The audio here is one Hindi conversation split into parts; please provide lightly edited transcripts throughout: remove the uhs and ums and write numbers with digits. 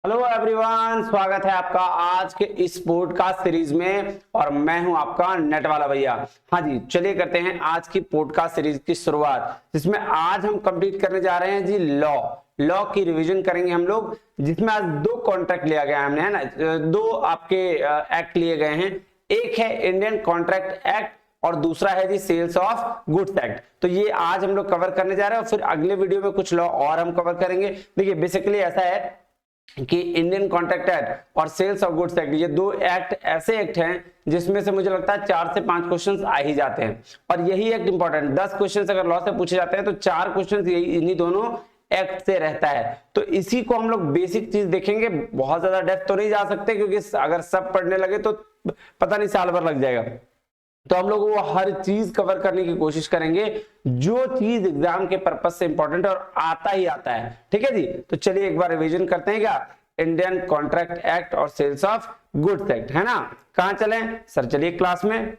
हेलो एवरीवन, स्वागत है आपका आज के इस पॉडकास्ट सीरीज में और मैं हूं आपका नेट वाला भैया। हाँ जी, चलिए करते हैं आज की पॉडकास्ट सीरीज की शुरुआत, जिसमें आज हम कंप्लीट करने जा रहे हैं जी लॉ की रिवीजन करेंगे हम लोग, जिसमें आज दो कॉन्ट्रैक्ट लिया गया हमने, है ना। दो आपके एक्ट लिए गए हैं, एक है इंडियन कॉन्ट्रैक्ट एक्ट और दूसरा है जी सेल्स ऑफ गुड्स एक्ट। तो ये आज हम लोग कवर करने जा रहे हैं और फिर अगले वीडियो में कुछ लॉ और हम कवर करेंगे। देखिए बेसिकली ऐसा है कि इंडियन कॉन्ट्रैक्ट एक्ट और सेल्स ऑफ गुड्स एक्ट, ये दो एक्ट ऐसे एक्ट हैं जिसमें से मुझे लगता है 4 से 5 क्वेश्चंस आ ही जाते हैं। और यही एक्ट इंपॉर्टेंट, 10 क्वेश्चंस अगर लॉ से पूछे जाते हैं तो 4 क्वेश्चंस इन्हीं दोनों एक्ट से रहता है। तो इसी को हम लोग बेसिक चीज देखेंगे, बहुत ज्यादा डेप्थ तो नहीं जा सकते क्योंकि अगर सब पढ़ने लगे तो पता नहीं साल भर लग जाएगा। तो हम लोग वो हर चीज कवर करने की कोशिश करेंगे जो चीज एग्जाम के पर्पस से इंपॉर्टेंट और आता ही आता है। ठीक है जी, तो चलिए एक बार रिवीजन करते हैं क्या, इंडियन कॉन्ट्रैक्ट एक्ट और सेल्स ऑफ गुड्स एक्ट, है ना। कहां चलें सर, चलिए क्लास में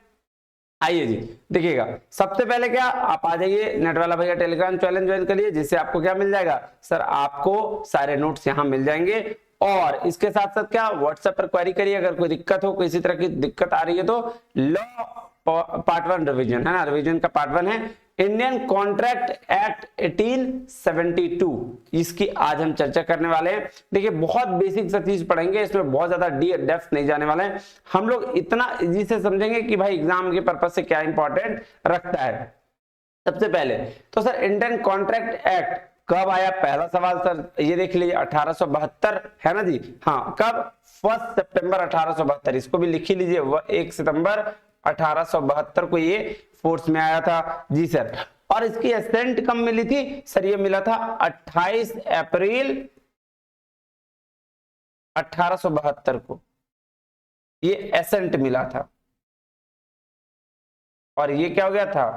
आइए जी। देखिएगा सबसे पहले क्या, आप आ जाइए नेट वाला भैया टेलीग्राम चैनल ज्वाइन करिए, जिससे आपको क्या मिल जाएगा सर, आपको सारे नोट्स यहां मिल जाएंगे। और इसके साथ साथ क्या, व्हाट्सएप पर क्वेरी करिए, अगर कोई दिक्कत हो, किसी तरह की दिक्कत आ रही है तो लॉ पार्ट 1 रिवीजन है ना, रिवीजन का पार्ट 1 है इंडियन कॉन्ट्रैक्ट एक्ट 1872, इसकी आज हम चर्चा करने वाले हैं। देखिए बहुत बेसिक सा चीज पढ़ेंगे, इसमें बहुत ज्यादा डेप्थ नहीं जाने वाले हैं हम लोग, इतना इजी से समझेंगे कि भाई एग्जाम के पर्पस से क्या इंपॉर्टेंट रखता है। सबसे पहले तो सर इंडियन कॉन्ट्रैक्ट एक्ट कब आया, पहला सवाल सर ये देख लीजिए 1872 है ना जी। हाँ कब, 1 सितंबर 1872, इसको भी लिख ही लीजिए, 1 सितंबर 1872 को ये फोर्स में आया था जी सर। और इसकी एसेंट कब मिली थी सर, ये मिला था 28 अप्रैल 1872 को ये एसेंट मिला था, और ये क्या हो गया था,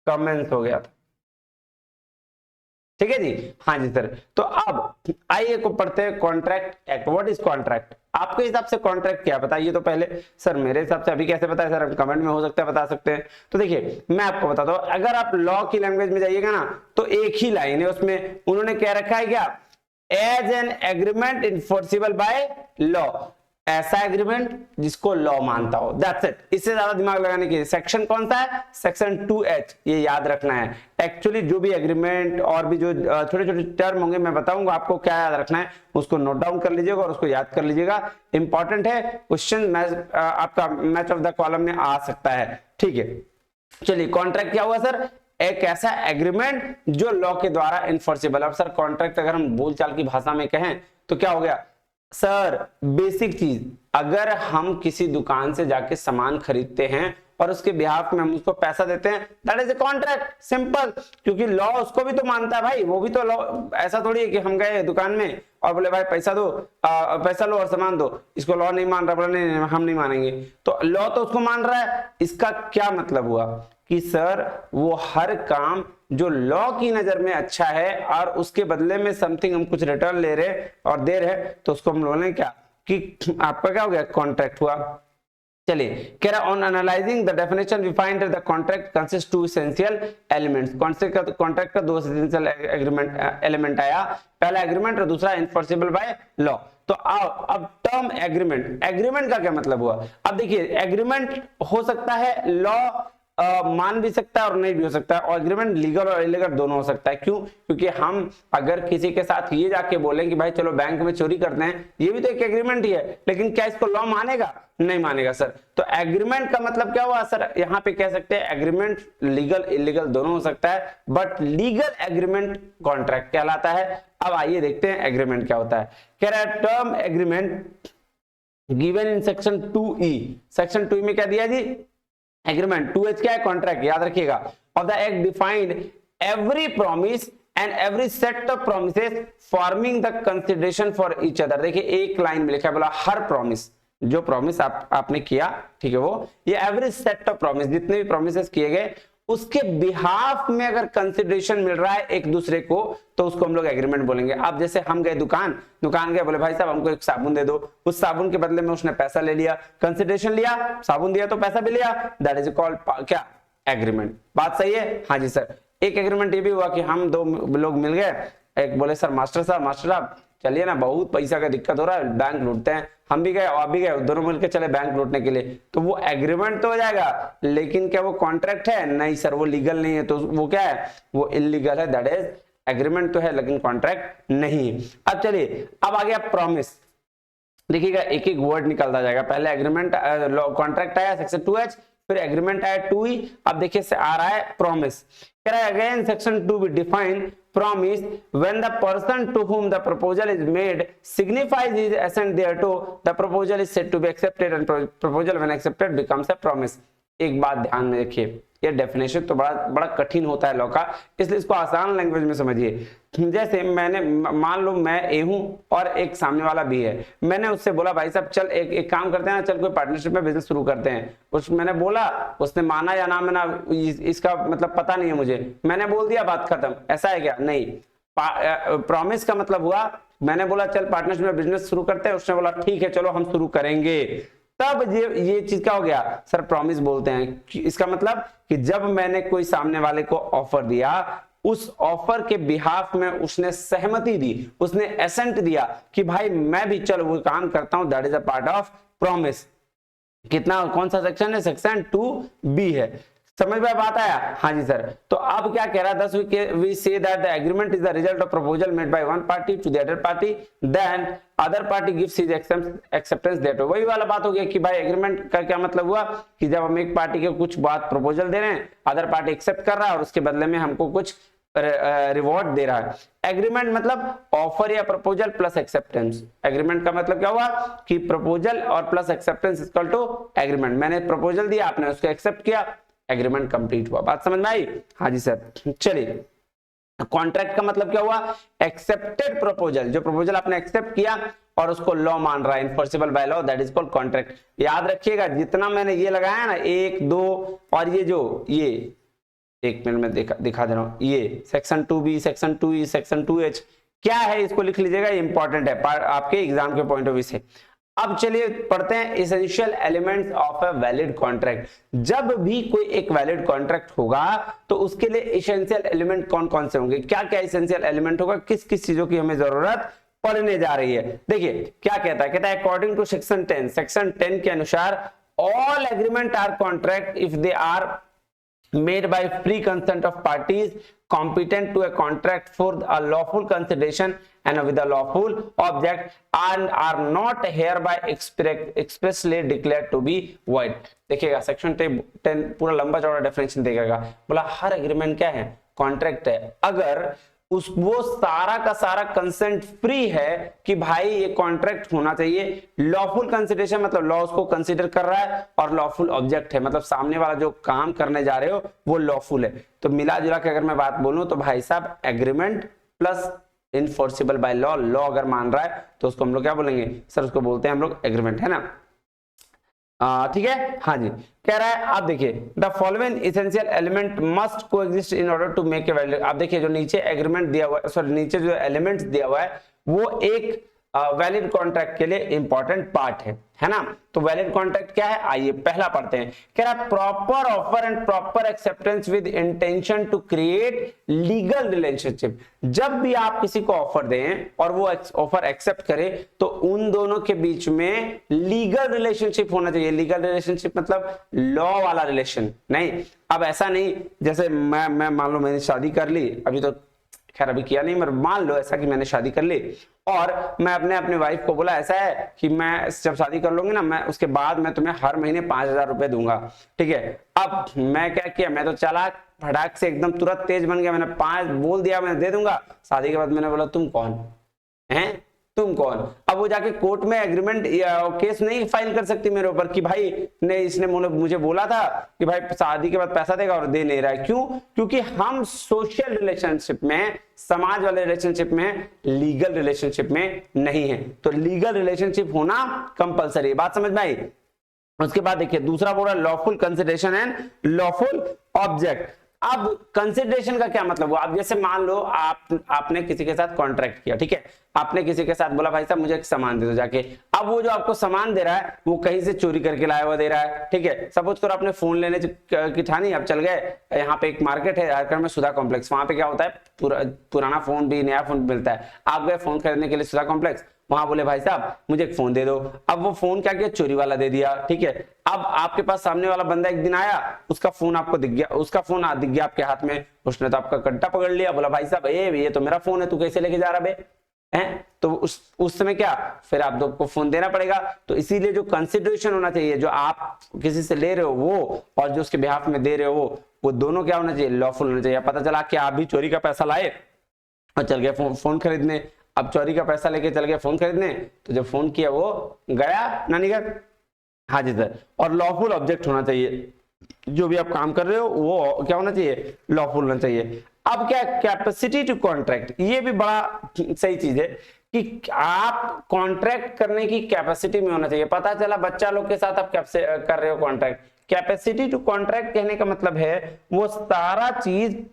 कमेंस हो गया था। ठीक है जी, हाँ जी सर। तो अब आइए को पढ़ते हैं contract act. What is contract, आपके हिसाब से कॉन्ट्रैक्ट क्या बताइए तो पहले। सर मेरे हिसाब से अभी कैसे बताए सर, आप कमेंट में हो सकता है बता सकते हैं। तो देखिए मैं आपको बताता हूं, अगर आप लॉ की लैंग्वेज में जाइएगा ना तो एक ही लाइन है उसमें, उन्होंने क्या रखा है क्या, as an agreement enforceable by law, ऐसा एग्रीमेंट जिसको लॉ मानता हो, दैट्स इट। इससे ज्यादा दिमाग लगाने की, सेक्शन कौन सा है, सेक्शन 2H, ये याद रखना है। एक्चुअली जो भी एग्रीमेंट और भी जो छोटे छोटे टर्म होंगे मैं बताऊंगा आपको क्या याद रखना है, उसको नोट डाउन कर लीजिएगा और उसको याद कर लीजिएगा, इंपॉर्टेंट है। क्वेश्चन आपका मैच ऑफ द कॉलम में आ सकता है। ठीक है, चलिए कॉन्ट्रैक्ट क्या हुआ सर, एक ऐसा एग्रीमेंट जो लॉ के द्वारा इन्फोर्सिबल। अब सर कॉन्ट्रैक्ट अगर हम बोलचाल की भाषा में कहें तो क्या हो गया सर, बेसिक चीज, अगर हम किसी दुकान से जाके सामान खरीदते हैं और उसके बिहाफ में हम उसको पैसा देते हैं, that is a contract, simple. क्योंकि लॉ उसको भी तो मानता है भाई, वो भी तो लॉ, ऐसा थोड़ी है कि हम गए दुकान में और बोले भाई पैसा दो, पैसा लो और सामान दो, इसको लॉ नहीं मान रहा, बोला नहीं हम नहीं मानेंगे, तो लॉ तो उसको मान रहा है। इसका क्या मतलब हुआ कि सर वो हर काम जो लॉ की नजर में अच्छा है और उसके बदले में समथिंग हम कुछ रिटर्न ले रहे और दे रहे, तो उसको हम बोलेंगे क्या कि आपका क्या हो गया, कॉन्ट्रैक्ट हुआ। चलिए कह रहा, on analysing the definition we find the contract consist two essential elements. Contract का 2 एसेंशियल एलिमेंट आया, पहला एग्रीमेंट और दूसरा इन्फोर्सिबल बाय लॉ। तो अब टर्म एग्रीमेंट, एग्रीमेंट का क्या मतलब हुआ, अब देखिए एग्रीमेंट हो सकता है लॉ मान भी सकता है और नहीं भी हो सकता है, और एग्रीमेंट लीगल और इलीगल दोनों हो सकता है। क्यों, क्योंकि हम अगर किसी के साथ ये जाके बोलें कि भाई चलो बैंक में चोरी करते हैं, ये भी तो एक एग्रीमेंट ही है, लेकिन क्या इसको लॉ मानेगा, नहीं मानेगा सर। तो एग्रीमेंट का मतलब क्या हुआ सर, यहाँ पे कह सकते हैं एग्रीमेंट लीगल इलीगल दोनों हो सकता है, बट लीगल एग्रीमेंट कॉन्ट्रैक्ट कहलाता है। अब आइए देखते हैं एग्रीमेंट क्या होता है। कह रहा है term agreement given in section 2E, section 2E में क्या दिया जी, एग्रीमेंट। 2H क्या है, कॉन्ट्रैक्ट, याद रखिएगा। Of the act defined every promise and every set of promises forming the consideration for each other. देखिए एक लाइन में लिखा है, बोला हर प्रॉमिस, जो प्रॉमिस आपने किया, ठीक है, वो ये एवरी सेट ऑफ प्रॉमिस, जितने भी प्रॉमिसेस किए गए उसके बिहाफ में अगर कंसिडरेशन मिल रहा है एक दूसरे को, तो उसको हम लोग एग्रीमेंट बोलेंगे। अब जैसे हम गए दुकान गए, बोले भाई साहब हमको एक साबुन दे दो, उस साबुन के बदले में उसने पैसा ले लिया, कंसिडरेशन लिया, साबुन दिया तो पैसा भी लिया, दैट इज कॉल्ड क्या, एग्रीमेंट। बात सही है, हाँ जी सर। एक एग्रीमेंट ये भी हुआ कि हम 2 लोग मिल गए, एक बोले सर मास्टर साहब चलिए ना, बहुत पैसा का दिक्कत हो रहा है, बैंक लूटते हैं, हम भी गए आप भी गए, दोनों मिलकर चले बैंक लूटने के लिए, तो वो एग्रीमेंट तो हो जाएगा, लेकिन क्या वो कॉन्ट्रैक्ट है? नहीं सर, वो लीगल नहीं है, तो वो क्या है? वो इलीगल है, दैट इज एग्रीमेंट तो है लेकिन कॉन्ट्रैक्ट नहीं है। अब चलिए, अब आ गया प्रॉमिस। देखिएगा एक एक वर्ड निकलता जाएगा, पहले एग्रीमेंट कॉन्ट्रैक्ट आया सेक्शन 2H, फिर एग्रीमेंट आया 2E, अब देखिए से आ रहा है प्रॉमिस। कह रहा है again section 2 define promise when the person to whom the proposal is made signifies his assent thereto, the proposal is said to be accepted and proposal when accepted becomes a promise। एक बात ध्यान में रखिए, ये डेफिनेशन तो बड़ा कठिन होता है लॉ का, इसलिए इसको आसान लैंग्वेज में समझिए। जैसे मैंने मान लो मैं ए हूं और एक सामने वाला बी है, मैंने उससे बोला भाई साहब चल एक काम करते हैं ना, चल कोई पार्टनरशिप में बिजनेस शुरू करते हैं। उस मैंने बोला, उसने माना या ना माना इसका मतलब पता नहीं है मुझे, मैंने बोल दिया बात खत्म, ऐसा है क्या? नहीं। प्रॉमिस का मतलब हुआ मैंने बोला चल पार्टनरशिप में बिजनेस शुरू करते हैं, उसने बोला ठीक है चलो हम शुरू करेंगे, तब ये चीज क्या हो गया सर? प्रॉमिस बोलते हैं। इसका मतलब कि जब मैंने कोई सामने वाले को ऑफर दिया, उस ऑफर के बिहाफ में उसने सहमति दी, उसने एसेंट दिया कि भाई मैं भी चलो वो काम करता हूं, that is a part of promise. कितना, कौन सा सेक्शन है? सेक्शन 2B है। समझ में बात आया? हाँ जी सर। तो अब क्या कह रहा है? We say that the agreement is the result of proposal made by one party to the other party, then other party gives his acceptance that. वही वाला बात हो गया कि भाई एग्रीमेंट का क्या मतलब हुआ कि जब हम एक पार्टी के कुछ बात प्रपोजल दे रहे हैं, अदर पार्टी एक्सेप्ट कर रहा है और उसके बदले में हमको कुछ रिवॉर्ड दे रहा है। एग्रीमेंट मतलब ऑफर या प्रपोजल प्लस एक्सेप्टेंस। एग्रीमेंट का मतलब क्या हुआ कि प्रपोजल और plus acceptance equal to agreement. मैंने प्रपोजल दिया, आपने उसको एक्सेप्ट किया, एग्रीमेंट कंप्लीट हुआ। बात समझ में आई? हाँ जी सर। चलिए, कॉन्ट्रैक्ट का मतलब क्या हुआ? एक्सेप्टेड प्रपोजल, जो प्रपोजल आपने एक्सेप्ट किया और उसको लॉ मान रहा है, enforceable by law, that is called contract. याद रखिएगा जितना मैंने ये लगाया ना 1, 2 और ये जो ये एक मिनट में दिखा दे रहा हूं, ये section 2B, section 2E, section 2H क्या है इसको लिख लीजिएगा, इंपॉर्टेंट है आपके एग्जाम के पॉइंट ऑफ व्यू से। अब चलिए पढ़ते हैं essential elements of a valid contract. जब भी कोई एक वैलिड कॉन्ट्रैक्ट होगा तो उसके लिए एसेंशियल एलिमेंट कौन कौन से होंगे, क्या क्या एसेंशियल एलिमेंट होगा, किस किस चीजों की हमें जरूरत पड़ने जा रही है। देखिए क्या कहता है, कहता है अकॉर्डिंग टू सेक्शन 10, सेक्शन 10 के अनुसार all agreement are contract if they are made by free consent of parties competent to a contract for a lawful consideration and with a lawful object and are not hereby expressly declared to be void। देखिएगा सेक्शन 10 पूरा लंबा चौड़ा डेफिनेशन देगा, बोला हर एग्रीमेंट क्या है? कॉन्ट्रैक्ट है, अगर वो सारा का सारा कंसेंट फ्री है कि भाई ये कॉन्ट्रैक्ट होना चाहिए। लॉफुल कंसिडरेशन मतलब लॉ उसको कंसीडर कर रहा है, और लॉफुल ऑब्जेक्ट है मतलब सामने वाला जो काम करने जा रहे हो वो लॉफुल है। तो मिला जुला के अगर मैं बात बोलूं तो भाई साहब agreement plus enforceable by law, law अगर मान रहा है तो उसको हम लोग क्या बोलेंगे सर? उसको बोलते हैं हम लोग एग्रीमेंट, है ना? ठीक है। हाँ जी, कह रहा है आप देखिए the following essential element must coexist in order to make a valid. आप देखिए जो नीचे एग्रीमेंट दिया हुआ है, सॉरी नीचे जो एलिमेंट्स दिया हुआ है वो एक वैलिड कॉन्ट्रैक्ट के लिए इंपॉर्टेंट पार्ट है ना? तो वैलिड कॉन्ट्रैक्ट क्या है, आइए पहला पढ़ते हैं। कह रहा है proper offer and proper acceptance with intention to create legal relationship. जब भी आप किसी को ऑफर दें और वो ऑफर एक्सेप्ट करे तो उन दोनों के बीच में लीगल रिलेशनशिप होना चाहिए। लीगल रिलेशनशिप मतलब लॉ वाला रिलेशन नहीं। अब ऐसा नहीं जैसे मैं मान लो मैंने शादी कर ली, अभी तो खैर अभी किया नहीं, मगर मान लो ऐसा कि मैंने शादी कर ली और मैं अपने वाइफ को बोला ऐसा है कि मैं जब शादी कर लूंगी ना, मैं उसके बाद मैं तुम्हें हर महीने 5,000 रुपए दूंगा, ठीक है? अब मैं क्या किया, मैं तो चालाक फटाक से एकदम तुरंत तेज बन गया, मैंने 5 बोल दिया मैं दे दूंगा। शादी के बाद मैंने बोला तुम कौन है, तुम कौन? अब वो जाके कोर्ट में एग्रीमेंट या केस नहीं फाइल कर सकती मेरे ऊपर कि भाई ने इसने मुझे बोला था कि भाई शादी के बाद पैसा देगा और दे नहीं रहा है। क्यों? क्योंकि हम सोशल रिलेशनशिप में, समाज वाले रिलेशनशिप में, लीगल रिलेशनशिप में नहीं है। तो लीगल रिलेशनशिप होना कंपलसरी है। बात समझ में आई? उसके बाद देखिए दूसरा बोला lawful consideration and lawful object. अब कंसिडरेशन का क्या मतलब हुआ? अब जैसे मान लो आपने किसी के साथ कॉन्ट्रैक्ट किया, ठीक है, आपने किसी के साथ बोला भाई साहब मुझे एक सामान दे दो जाके। अब वो जो आपको सामान दे रहा है वो कहीं से चोरी करके लाया हुआ दे रहा है, ठीक है। सपोज करो आपने फोन लेने की ठानी, आप चल गए, यहाँ पे एक मार्केट है झारखंड में सुधा कॉम्प्लेक्स, वहां पे क्या होता है पुराना फोन भी नया फोन मिलता है। आप गए फोन खरीदने के लिए सुधा कॉम्प्लेक्स, वहां बोले भाई साहब मुझे एक फोन दे दो। अब वो फोन क्या किया, चोरी वाला दे दिया, ठीक है। अब आपके पास सामने वाला बंदा एक दिन आया, उसका फोन आपको दिख गया, उसका फोन दिख गया आपके हाथ में, उसने तो आपका कट्टा पकड़ लिया, बोला भाई साहब ये तो मेरा फोन है, तू कैसे लेके जा रहा बे हैं? तो उस समय क्या, फिर आप दो को फोन देना पड़ेगा। तो इसीलिए जो कंसिडरेशन होना चाहिए, जो आप किसी से ले रहे हो वो और जो उसके बिहाफ में दे रहे हो वो दोनों क्या होना चाहिए, लॉफुल होना चाहिए। पता चला कि आप भी चोरी का पैसा लाए और चल गए फोन खरीदने, अब चोरी का पैसा लेके चल गए फोन खरीदने, तो जब फोन किया वो गया नानी घर। हाँ जी सर, और लॉफुल ऑब्जेक्ट होना चाहिए, जो भी आप काम कर रहे हो वो क्या होना चाहिए, लॉफुल होना चाहिए। अब क्या, कैपेसिटी टू कॉन्ट्रैक्ट, ये भी बड़ा सही चीज है कि आप कॉन्ट्रैक्ट करने की कैपेसिटी में होना चाहिए। पता चला बच्चा लोग के साथ आप कर रहे हो कॉन्ट्रैक्ट, कैपेसिटी टू कॉन्ट्रैक्ट कहने का मतलब है वो सारा चीज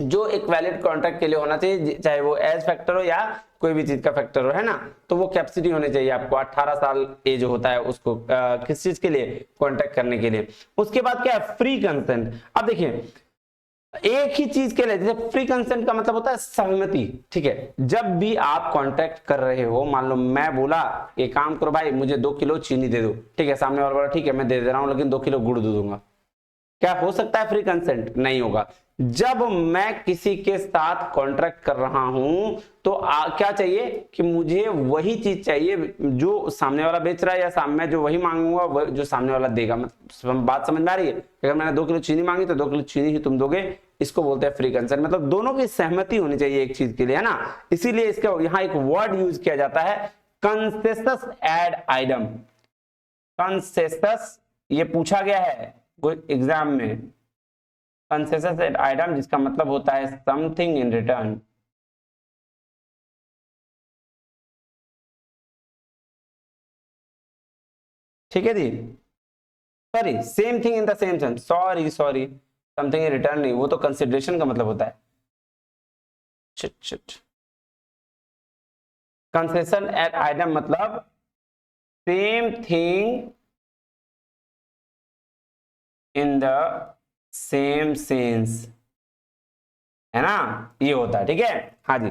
जो एक वैलिड कॉन्ट्रैक्ट के लिए होना चाहिए, चाहे वो एज फैक्टर हो या कोई भी चीज का फैक्टर हो, है ना। तो वो कैपेसिटी होनी चाहिए आपको। 18 साल एज होता है उसको किस चीज के लिए, कॉन्ट्रैक्ट करने के लिए। उसके बाद क्या है, फ्री कंसेंट। अब देखिए एक ही चीज के लिए, जैसे फ्री कंसेंट का मतलब होता है सहमति, ठीक है। जब भी आप कॉन्ट्रैक्ट कर रहे हो, मान लो मैं बोला ये काम करो भाई मुझे 2 किलो चीनी दे दो, ठीक है, सामने वाला बोला ठीक है मैं दे रहा हूं लेकिन 2 किलो गुड़ दे दूंगा, क्या हो सकता है फ्री कंसेंट? नहीं होगा। जब मैं किसी के साथ कॉन्ट्रैक्ट कर रहा हूं तो क्या चाहिए कि मुझे वही चीज चाहिए जो सामने वाला बेच रहा है, या मैं जो वही मांगूंगा जो सामने वाला देगा। मतलब बात समझ में आ रही है? अगर मैंने 2 किलो चीनी मांगी तो 2 किलो चीनी ही तुम दोगे, इसको बोलते हैं फ्री कंसेंट। मतलब दोनों की सहमति होनी चाहिए एक चीज के लिए, है ना। इसीलिए इसका यहाँ एक वर्ड यूज किया जाता है, कंसेसस एड आइटम। कंसेसस ये पूछा गया है कोई एग्जाम में, कंसेसस एड आइटम जिसका मतलब होता है समथिंग इन रिटर्न। ठीक है जी, sorry same thing in the same sense, sorry something in return नहीं, वो तो कंसिडरेशन का मतलब होता है। शिट कंसेशन एट आइटम मतलब same thing in the same sense, है ना, ये होता है, ठीक है। हाँ जी,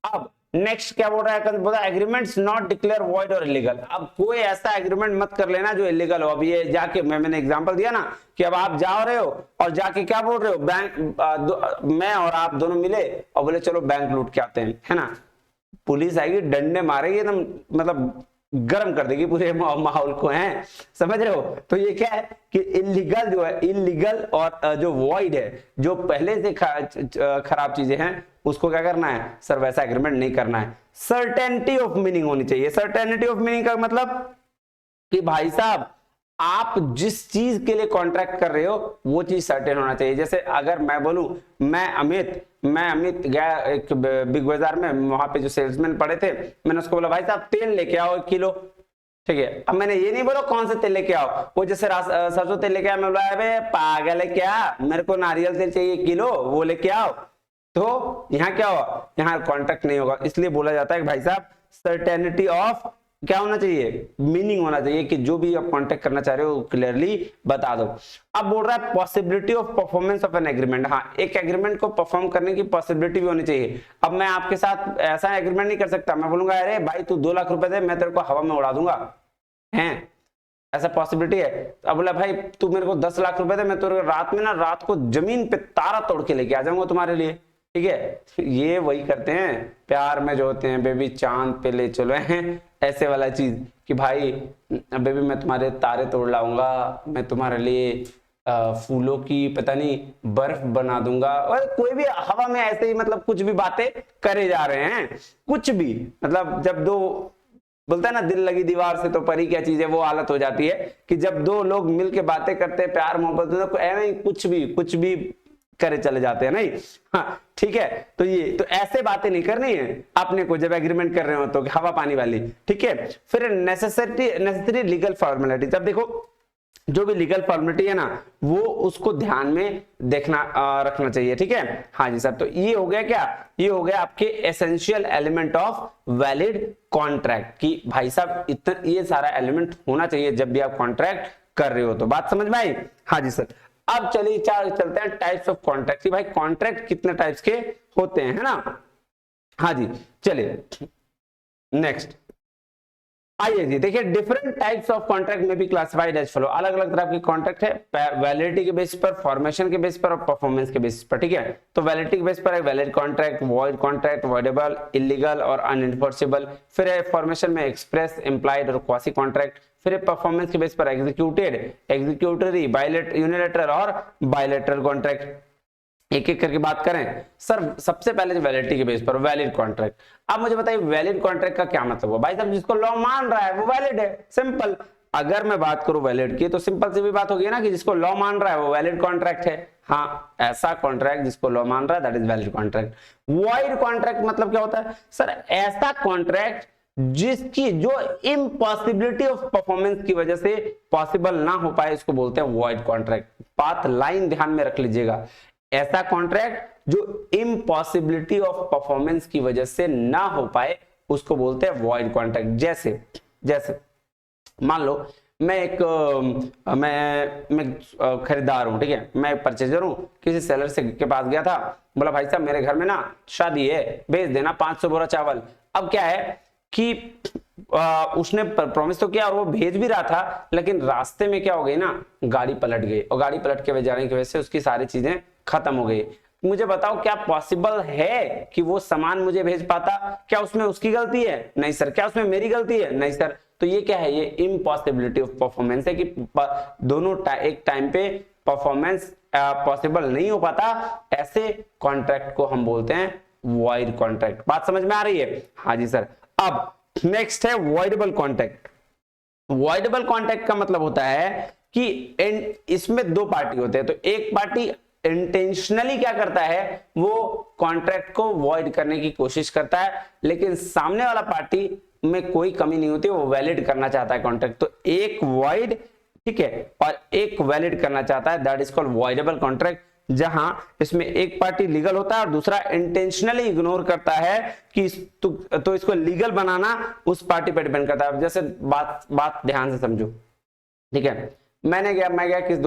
अब नेक्स्ट क्या बोल रहा है, बोल रहा है एग्रीमेंट्स नॉट डिक्लेयर वॉइड और इलीगल। अब कोई ऐसा एग्रीमेंट मत कर लेना जो इलीगल हो। अब ये जाके मैंने एग्जांपल दिया ना कि अब आप जा रहे हो और जाके क्या बोल रहे हो, बैंक मैं और आप दोनों मिले और बोले चलो बैंक लूट के आते हैं, है ना। पुलिस आएगी डंडे मारेगी एकदम, मतलब गर्म कर देगी पूरे माहौल को, है समझ रहे हो। तो ये क्या है कि इलीगल जो है, इलीगल और जो वॉइड है, जो पहले से खराब चीजें हैं उसको क्या करना है सर, वैसा एग्रीमेंट नहीं करना है। सर्टेनिटी ऑफ मीनिंग होनी चाहिए। सर्टेनिटी ऑफ मीनिंग का मतलब कि भाई साहब आप जिस चीज के लिए कॉन्ट्रैक्ट कर रहे हो वो चीज सर्टेन होना चाहिए। जैसे अगर मैं बोलूं मैं अमित गया एक बिग बाजार में, वहां पे जो सेल्समैन पड़े थे, मैंने उसको बोला भाई साहब तेल लेके आओ 1 किलो, ठीक है। अब मैंने ये नहीं बोला कौन से तेल लेके आओ, वो जैसे सरसों तेल लेके आओ, मैं बोला अबे पागल है क्या, मेरे को नारियल तेल चाहिए 1 किलो, वो लेके आओ। तो यहाँ क्या होगा, यहाँ कॉन्ट्रैक्ट नहीं होगा। इसलिए बोला जाता है कि भाई साहब सर्टेनिटी ऑफ क्या होना चाहिए, मीनिंग होना चाहिए कि जो भी आप कॉन्टेक्ट करना चाह रहे हो क्लियरली बता दो। अब बोल रहा है possibility of performance of an agreement. हाँ, एक एग्रीमेंट को परफॉर्म करने की पॉसिबिलिटी भी होनी चाहिए। अब मैं आपके साथ ऐसा एग्रीमेंट नहीं कर सकता, मैं बोलूंगा अरे भाई तू 2 लाख रुपए दे, मैं तेरे को हवा में उड़ा दूंगा, है ऐसा पॉसिबिलिटी है। अब बोला भाई तू मेरे को 10 लाख रुपए दे, मैं तेरे रात में ना रात को जमीन पे तारा तोड़ के लेके आ जाऊंगा तुम्हारे लिए, ठीक है। ये वही करते हैं प्यार में जो होते हैं, बेबी चांद पे ले चलो, हैं ऐसे वाला चीज कि भाई बेबी मैं तुम्हारे तारे तोड़ लाऊंगा, मैं तुम्हारे लिए फूलों की पता नहीं बर्फ बना दूंगा, और कोई भी हवा में ऐसे ही मतलब कुछ भी बातें करे जा रहे हैं, कुछ भी मतलब जब दो बोलता है ना दिल लगी दीवार से तो परी क्या चीज है, वो हालत हो जाती है कि जब 2 लोग मिलके बातें करते हैं प्यार मोहब्बत तो नहीं कुछ भी करे चले जाते हैं, नहीं। हाँ ठीक है, तो ये तो ऐसे बातें नहीं करनी है अपने को जब एग्रीमेंट कर रहे हो तो हवा पानी वाली, ठीक है। फिर नेसेसरी लीगल फॉर्मेलिटी। अब देखो जो भी लीगल फॉर्मेलिटी है ना वो उसको ध्यान में देखना रखना चाहिए, ठीक है। हाँ जी सर, तो ये हो गया क्या, ये हो गया आपके essential element of valid contract कि भाई साहब इतना ये सारा एलिमेंट होना चाहिए जब भी आप कॉन्ट्रैक्ट कर रहे हो। तो बात समझ में आई? हाँ जी सर। अब चलिए चलते हैं टाइप्स ऑफ कॉन्ट्रैक्ट, भाई कॉन्ट्रैक्ट कितने टाइप्स के होते हैं, है ना। हाँ जी चलिए नेक्स्ट आइए जी, देखिए डिफरेंट टाइप्स ऑफ कॉन्ट्रैक्ट में भी क्लासिफाइड एज फॉलो, अलग अलग तरह के कॉन्ट्रैक्ट है वैलिडिटी के बेसिस पर, फॉर्मेशन के बेसिस पर और परफॉर्मेंस के बेसिस पर, ठीक है। तो वैलिडिटी के बेसिस पर है valid contract, void contract, voidable, illegal और अनएनफोर्सेबल। फिर है फॉर्मेशन में एक्सप्रेस, इंप्लाइड और क्वासी कॉन्ट्रैक्ट। फिर है परफॉर्मेंस के बेसिस पर एग्जीक्यूटेड, एग्जीक्यूटरी, यूनिलैटरल और बायलैटरल कॉन्ट्रैक्ट। एक एक करके बात करें सर। सबसे पहले वैलिडिटी के बेस पर वैलिड कॉन्ट्रैक्ट। अब मुझे बताइए वैलिड कॉन्ट्रैक्ट का क्या मतलब हुआ? भाई साहब जिसको लॉ मान रहा है वो वैलिड है, सिंपल। अगर मैं बात करूं वैलिड की तो सिंपल सी भी बात होगी ना कि जिसको लॉ मान रहा है वो वैलिड कॉन्ट्रैक्ट है। हाँ, ऐसा कॉन्ट्रैक्ट जिसको लॉ मान रहा है that is valid contract. Void contract मतलब क्या होता है सर? ऐसा कॉन्ट्रैक्ट जिसकी जो इम्पॉसिबिलिटी ऑफ परफॉर्मेंस की वजह से पॉसिबल ना हो पाए इसको बोलते हैं वॉइड कॉन्ट्रैक्ट। बात लाइन ध्यान में रख लीजिएगा, ऐसा कॉन्ट्रैक्ट जो इम्पॉसिबिलिटी ऑफ परफॉर्मेंस की वजह से ना हो पाए उसको बोलते हैं वॉइड कॉन्ट्रैक्ट। जैसे जैसे मान लो मैं खरीदार हूं, ठीक है, मैं परचेजर हूं, किसी सेलर से के पास गया था, बोला भाई साहब मेरे घर में ना शादी है, भेज देना 500 बोरा चावल। अब क्या है कि उसने प्रॉमिस तो किया और वो भेज भी रहा था, लेकिन रास्ते में क्या हो गई ना, गाड़ी पलट गई और गाड़ी पलट के जाने की वजह से उसकी सारी चीजें खत्म हो गई। मुझे बताओ क्या पॉसिबल है कि वो सामान मुझे भेज पाता? क्या उसमें उसकी गलती है? नहीं सर। क्या उसमें मेरी गलती है? नहीं सर। तो ये क्या है? ये इम्पॉसिबिलिटी ऑफ परफॉर्मेंस है कि दोनों एक टाइम पे परफॉर्मेंस पॉसिबल नहीं हो पाता। ऐसे कॉन्ट्रैक्ट को हम बोलते हैं वॉइड कॉन्ट्रैक्ट। बात समझ में आ रही है? हाँ जी सर। अब नेक्स्ट है वॉइडेबल कॉन्ट्रैक्ट। वॉइडेबल कॉन्ट्रैक्ट का मतलब होता है कि इसमें दो पार्टी होते हैं। तो एक पार्टी इंटेंशनली क्या करता है, वो कॉन्ट्रैक्ट को वॉइड करने की कोशिश करता है, लेकिन सामने वाला पार्टी में कोई कमी नहीं होती, वो वैलिड करना चाहता है कॉन्ट्रैक्ट। तो एक वॉइड, ठीक है, और एक वैलिड करना चाहता है, that is called voidable contract, जहां इसमें एक पार्टी लीगल होता है और दूसरा इंटेंशनली इग्नोर करता है कि तो इसको लीगल बनाना उस पार्टी पर डिपेंड करता है। जैसे बात ध्यान से समझो, ठीक है। मैं गया किसी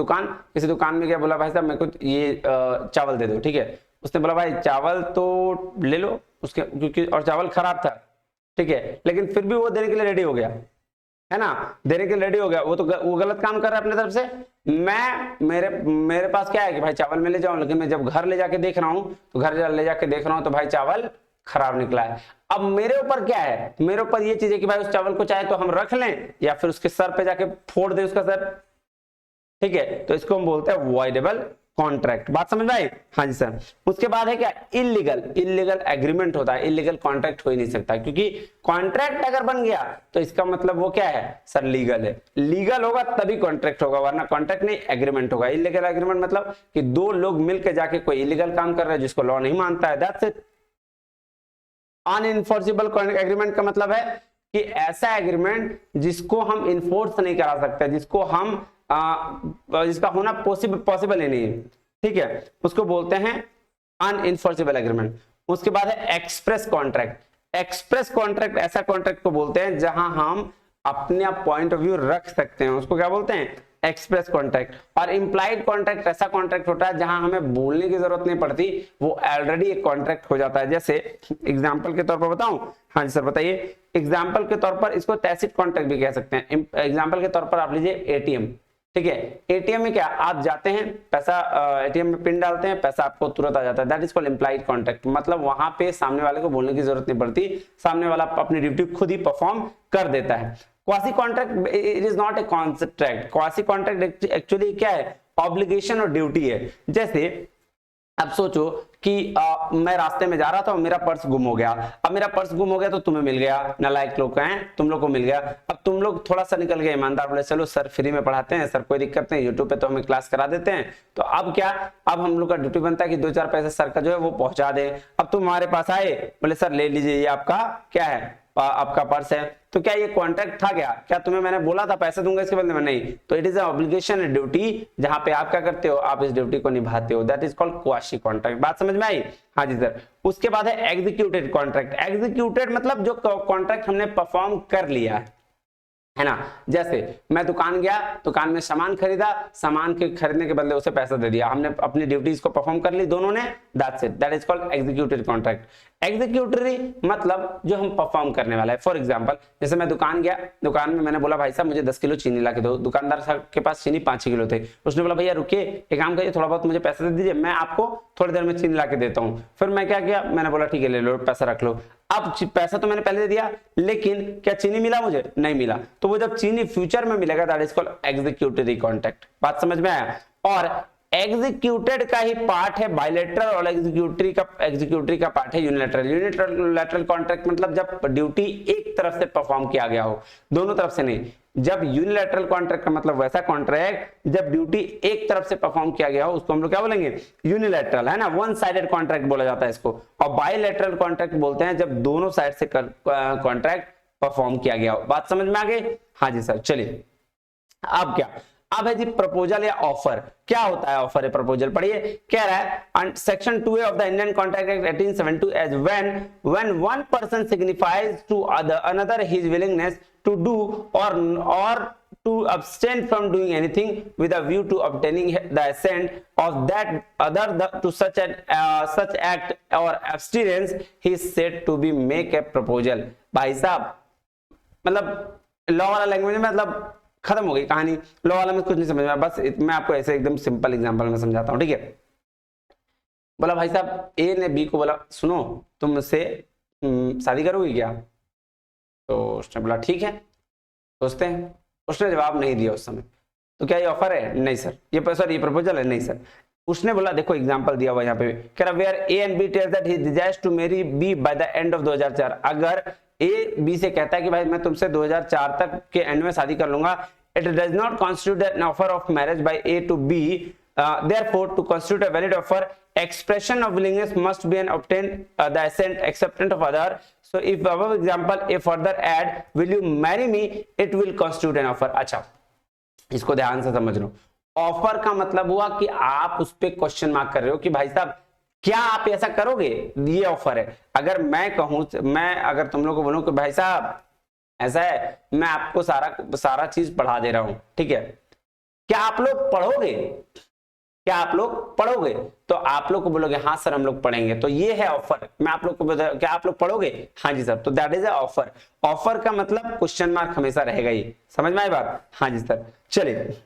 दुकान में गया, बोला भाई साहब मेरे को ये चावल दे दो, ठीक है। उसने बोला भाई चावल तो ले लो उसके, क्योंकि और चावल खराब था, ठीक है, लेकिन फिर भी वो देने के लिए रेडी हो गया, है ना, देने के लिए रेडी हो गया। वो गलत काम कर रहा है अपने तरफ से। मेरे पास क्या है कि भाई चावल में ले जाऊं, लेकिन मैं जब घर ले जाके देख रहा हूं तो भाई चावल खराब निकला है। अब मेरे ऊपर क्या है? मेरे ऊपर ये चीज है कि भाई उस चावल को चाहे तो हम रख लें या फिर उसके सर पे जाके फोड़ दे उसका सर, ठीक है। तो इसको हम बोलते हैं वॉइडेबल कॉन्ट्रैक्ट। बात समझ में आई? हाँ जी सर। उसके बाद है क्या? इलीगल एग्रीमेंट होता है। इलीगल कॉन्ट्रैक्ट हो ही नहीं सकता, क्योंकि कॉन्ट्रैक्ट अगर बन गया तो इसका मतलब वो क्या है सर? लीगल है। लीगल होगा तभी कॉन्ट्रैक्ट होगा, वरना कॉन्ट्रैक्ट नहीं, एग्रीमेंट होगा। इलीगल एग्रीमेंट मतलब कि दो लोग मिलकर जाके कोई इलीगल काम कर रहे हैं जिसको लॉ नहीं मानता है, दैट्स इट। अनइनफोर्सेबल एग्रीमेंट का मतलब है कि ऐसा एग्रीमेंट जिसको हम इन्फोर्स नहीं करा सकते, जिसका होना पॉसिबल ही नहीं है, ठीक है, उसको बोलते हैं अनइनफोर्सेबल एग्रीमेंट। उसके बाद है एक्सप्रेस कॉन्ट्रैक्ट। एक्सप्रेस कॉन्ट्रैक्ट ऐसा कॉन्ट्रैक्ट को बोलते हैं जहां हम अपने पॉइंट ऑफ व्यू रख सकते हैं, उसको क्या बोलते हैं? Express contract. और इंप्लाइड कॉन्ट्रैक्ट ऐसा कॉन्ट्रैक्ट होता है जहां हमें बोलने की जरूरत नहीं पड़ती, वो ऑलरेडी एक कॉन्ट्रैक्ट हो जाता है। जैसे एग्जांपल के तौर पर बताऊं? हाँ जी सर बताइए। एग्जांपल के तौर पर इसको टैसिट कॉन्ट्रैक्ट भी कह सकते हैं। एग्जांपल के तौर पर आप लीजिए एटीएम, ठीक है। एटीएम में क्या, आप जाते हैं, पैसा एटीएम में पिन डालते हैं, पैसा आपको तुरंत आ जाता है, that is called implied contract. मतलब वहां पे सामने वाले को बोलने की जरूरत नहीं पड़ती, सामने वाला अपनी ड्यूटी खुद ही परफॉर्म कर देता है। Quasi contract it is not a contract. Quasi contract actually क्या है? ऑब्लिगेशन और ड्यूटी है। जैसे अब सोचो कि मैं रास्ते में जा रहा था और मेरा पर्स गुम हो गया। अब मेरा पर्स गुम हो गया तो तुम्हें मिल गया, नालायक लोग हैं, तुम लोग को मिल गया। अब तुम लोग थोड़ा सा निकल गए, ईमानदार बोले चलो सर फ्री में पढ़ाते हैं, सर कोई दिक्कत नहीं, यूट्यूब पे तो हमें क्लास करा देते हैं। तो अब क्या, अब हम लोग का ड्यूटी बनता है कि 2-4 पैसे सर का जो है वो पहुंचा दे। अब तुम हमारे पास आए, बोले सर ले लीजिए ये आपका क्या है आपका पर्स है, तो क्या ये कॉन्ट्रैक्ट था क्या तुम्हें मैंने बोला था पैसे दूंगा इसके बदले में? नहीं। तो इट इज ऑब्लिगेशन, ड्यूटी, जहां पे आप क्या करते हो, आप इस ड्यूटी को निभाते हो, that is called quasi contract. बात समझ में आई? हाँ जी सर। उसके बाद है एग्जीक्यूटेड कॉन्ट्रैक्ट। एग्जीक्यूटेड मतलब जो कॉन्ट्रैक्ट हमने परफॉर्म कर लिया है ना। जैसे मैं दुकान गया, दुकान में सामान खरीदा, सामान के खरीदने के बदले उसे पैसा दे दिया, हमने अपनी ड्यूटीज को परफॉर्म कर ली दोनों ने, that's it, that is called executed contract. Executory मतलब जो हम परफॉर्म करने वाला है। फॉर एग्जांपल जैसे मैं दुकान गया, दुकान में मैंने बोला भाई साहब मुझे 10 किलो चीनी ला के दो, दुकानदार साहब के पास चीनी 5 किलो थे, उसने बोला भैया रुकिए एक काम करिए थोड़ा बहुत मुझे पैसा दे दीजिए, मैं आपको थोड़ी देर में चीनी ला के देता हूँ। फिर मैं क्या किया, मैंने बोला ठीक है ले लो पैसा रख लो। अब पैसा तो मैंने पहले दे दिया, लेकिन क्या चीनी मिला मुझे? नहीं मिला। तो वो जब चीनी फ्यूचर में मिलेगा that is called executory contract. बात समझ में आया? और एग्जीक्यूटेड का ही पार्ट है बायलैटरल और एग्जीक्यूटरी का पार्ट है यूनिलैटरल। यूनिलैटरल कॉन्ट्रैक्ट मतलब जब ड्यूटी एक तरफ से परफॉर्म किया गया हो, दोनों तरफ से नहीं। जब यूनिलैटरल कॉन्ट्रैक्ट का मतलब वैसा कॉन्ट्रैक्ट जब ड्यूटी एक तरफ से परफॉर्म किया गया हो, उसको हम लोग क्या बोलेंगे? यूनिलैटरल, है ना, वन साइडेड कॉन्ट्रैक्ट बोला जाता है इसको। और बायलैटरल कॉन्ट्रैक्ट बोलते हैं जब दोनों साइड से कॉन्ट्रैक्ट परफॉर्म किया गया हो। बात समझ में आ गई? हाँ जी सर। चलिए अब क्या, अब है जी प्रपोजल या ऑफर। क्या होता है ऑफर या प्रपोजल? पढ़िए, कह रहा है section 2A of the Indian contract act 1872 as when one person signifies to another his willingness to do or to abstain from doing anything with a view to obtaining the assent of that other to such act or abstinence, he is said to be make a proposal। भाई साहब मतलब लॉ वाला लैंग्वेज में मतलब खत्म हो गई कहानी, लॉ वाला में कुछ नहीं समझ में, बस मैं आपको ऐसे एकदम सिंपल एग्जांपल में समझाता हूं, ठीक है। बोला भाई साहब ए ने बी को बोला सुनो तुम मुझसे शादी करोगी क्या? तो उसने बोला ठीक है सोचते हैं। उसने जवाब नहीं दिया उस समय। तो क्या ये ऑफर है? नहीं सर। ये प्रपोजल है? नहीं सर। उसने बोला, देखो एग्जांपल दिया हुआ यहाँ पे, कह रहा where A and B tells that he desires to marry B by the end of 2004। अगर ए बी से कहता है कि भाई मैं तुमसे 2004 तक के एंड में शादी कर लूंगा, it does not constitute an offer of marriage by A to B, therefore to constitute a valid offer expression of willingness must be an obtained the assent acceptance of other। so if above example a further add will you marry me, it will constitute an offer। अच्छा इसको ध्यान से समझ लो। ऑफर का मतलब हुआ कि आप उस पे क्वेश्चन मार्क कर रहे हो कि भाई साहब क्या आप ऐसा करोगे? ये ऑफर है। अगर मैं कहूं, मैं अगर तुम लोग को बोलूं कि भाई साहब ऐसा है मैं आपको सारा चीज पढ़ा दे रहा हूं, ठीक है, क्या आप लोग पढ़ोगे? क्या आप लोग पढ़ोगे? तो आप लोग को बोलोगे हाँ सर हम लोग पढ़ेंगे। तो ये है ऑफर। मैं आप लोग को बता, क्या आप लोग पढ़ोगे? हाँ जी सर। तो दैट इज ऑफर। ऑफर का मतलब क्वेश्चन मार्क हमेशा रहेगा ही। समझ में आई बात? हाँ जी सर। चलिए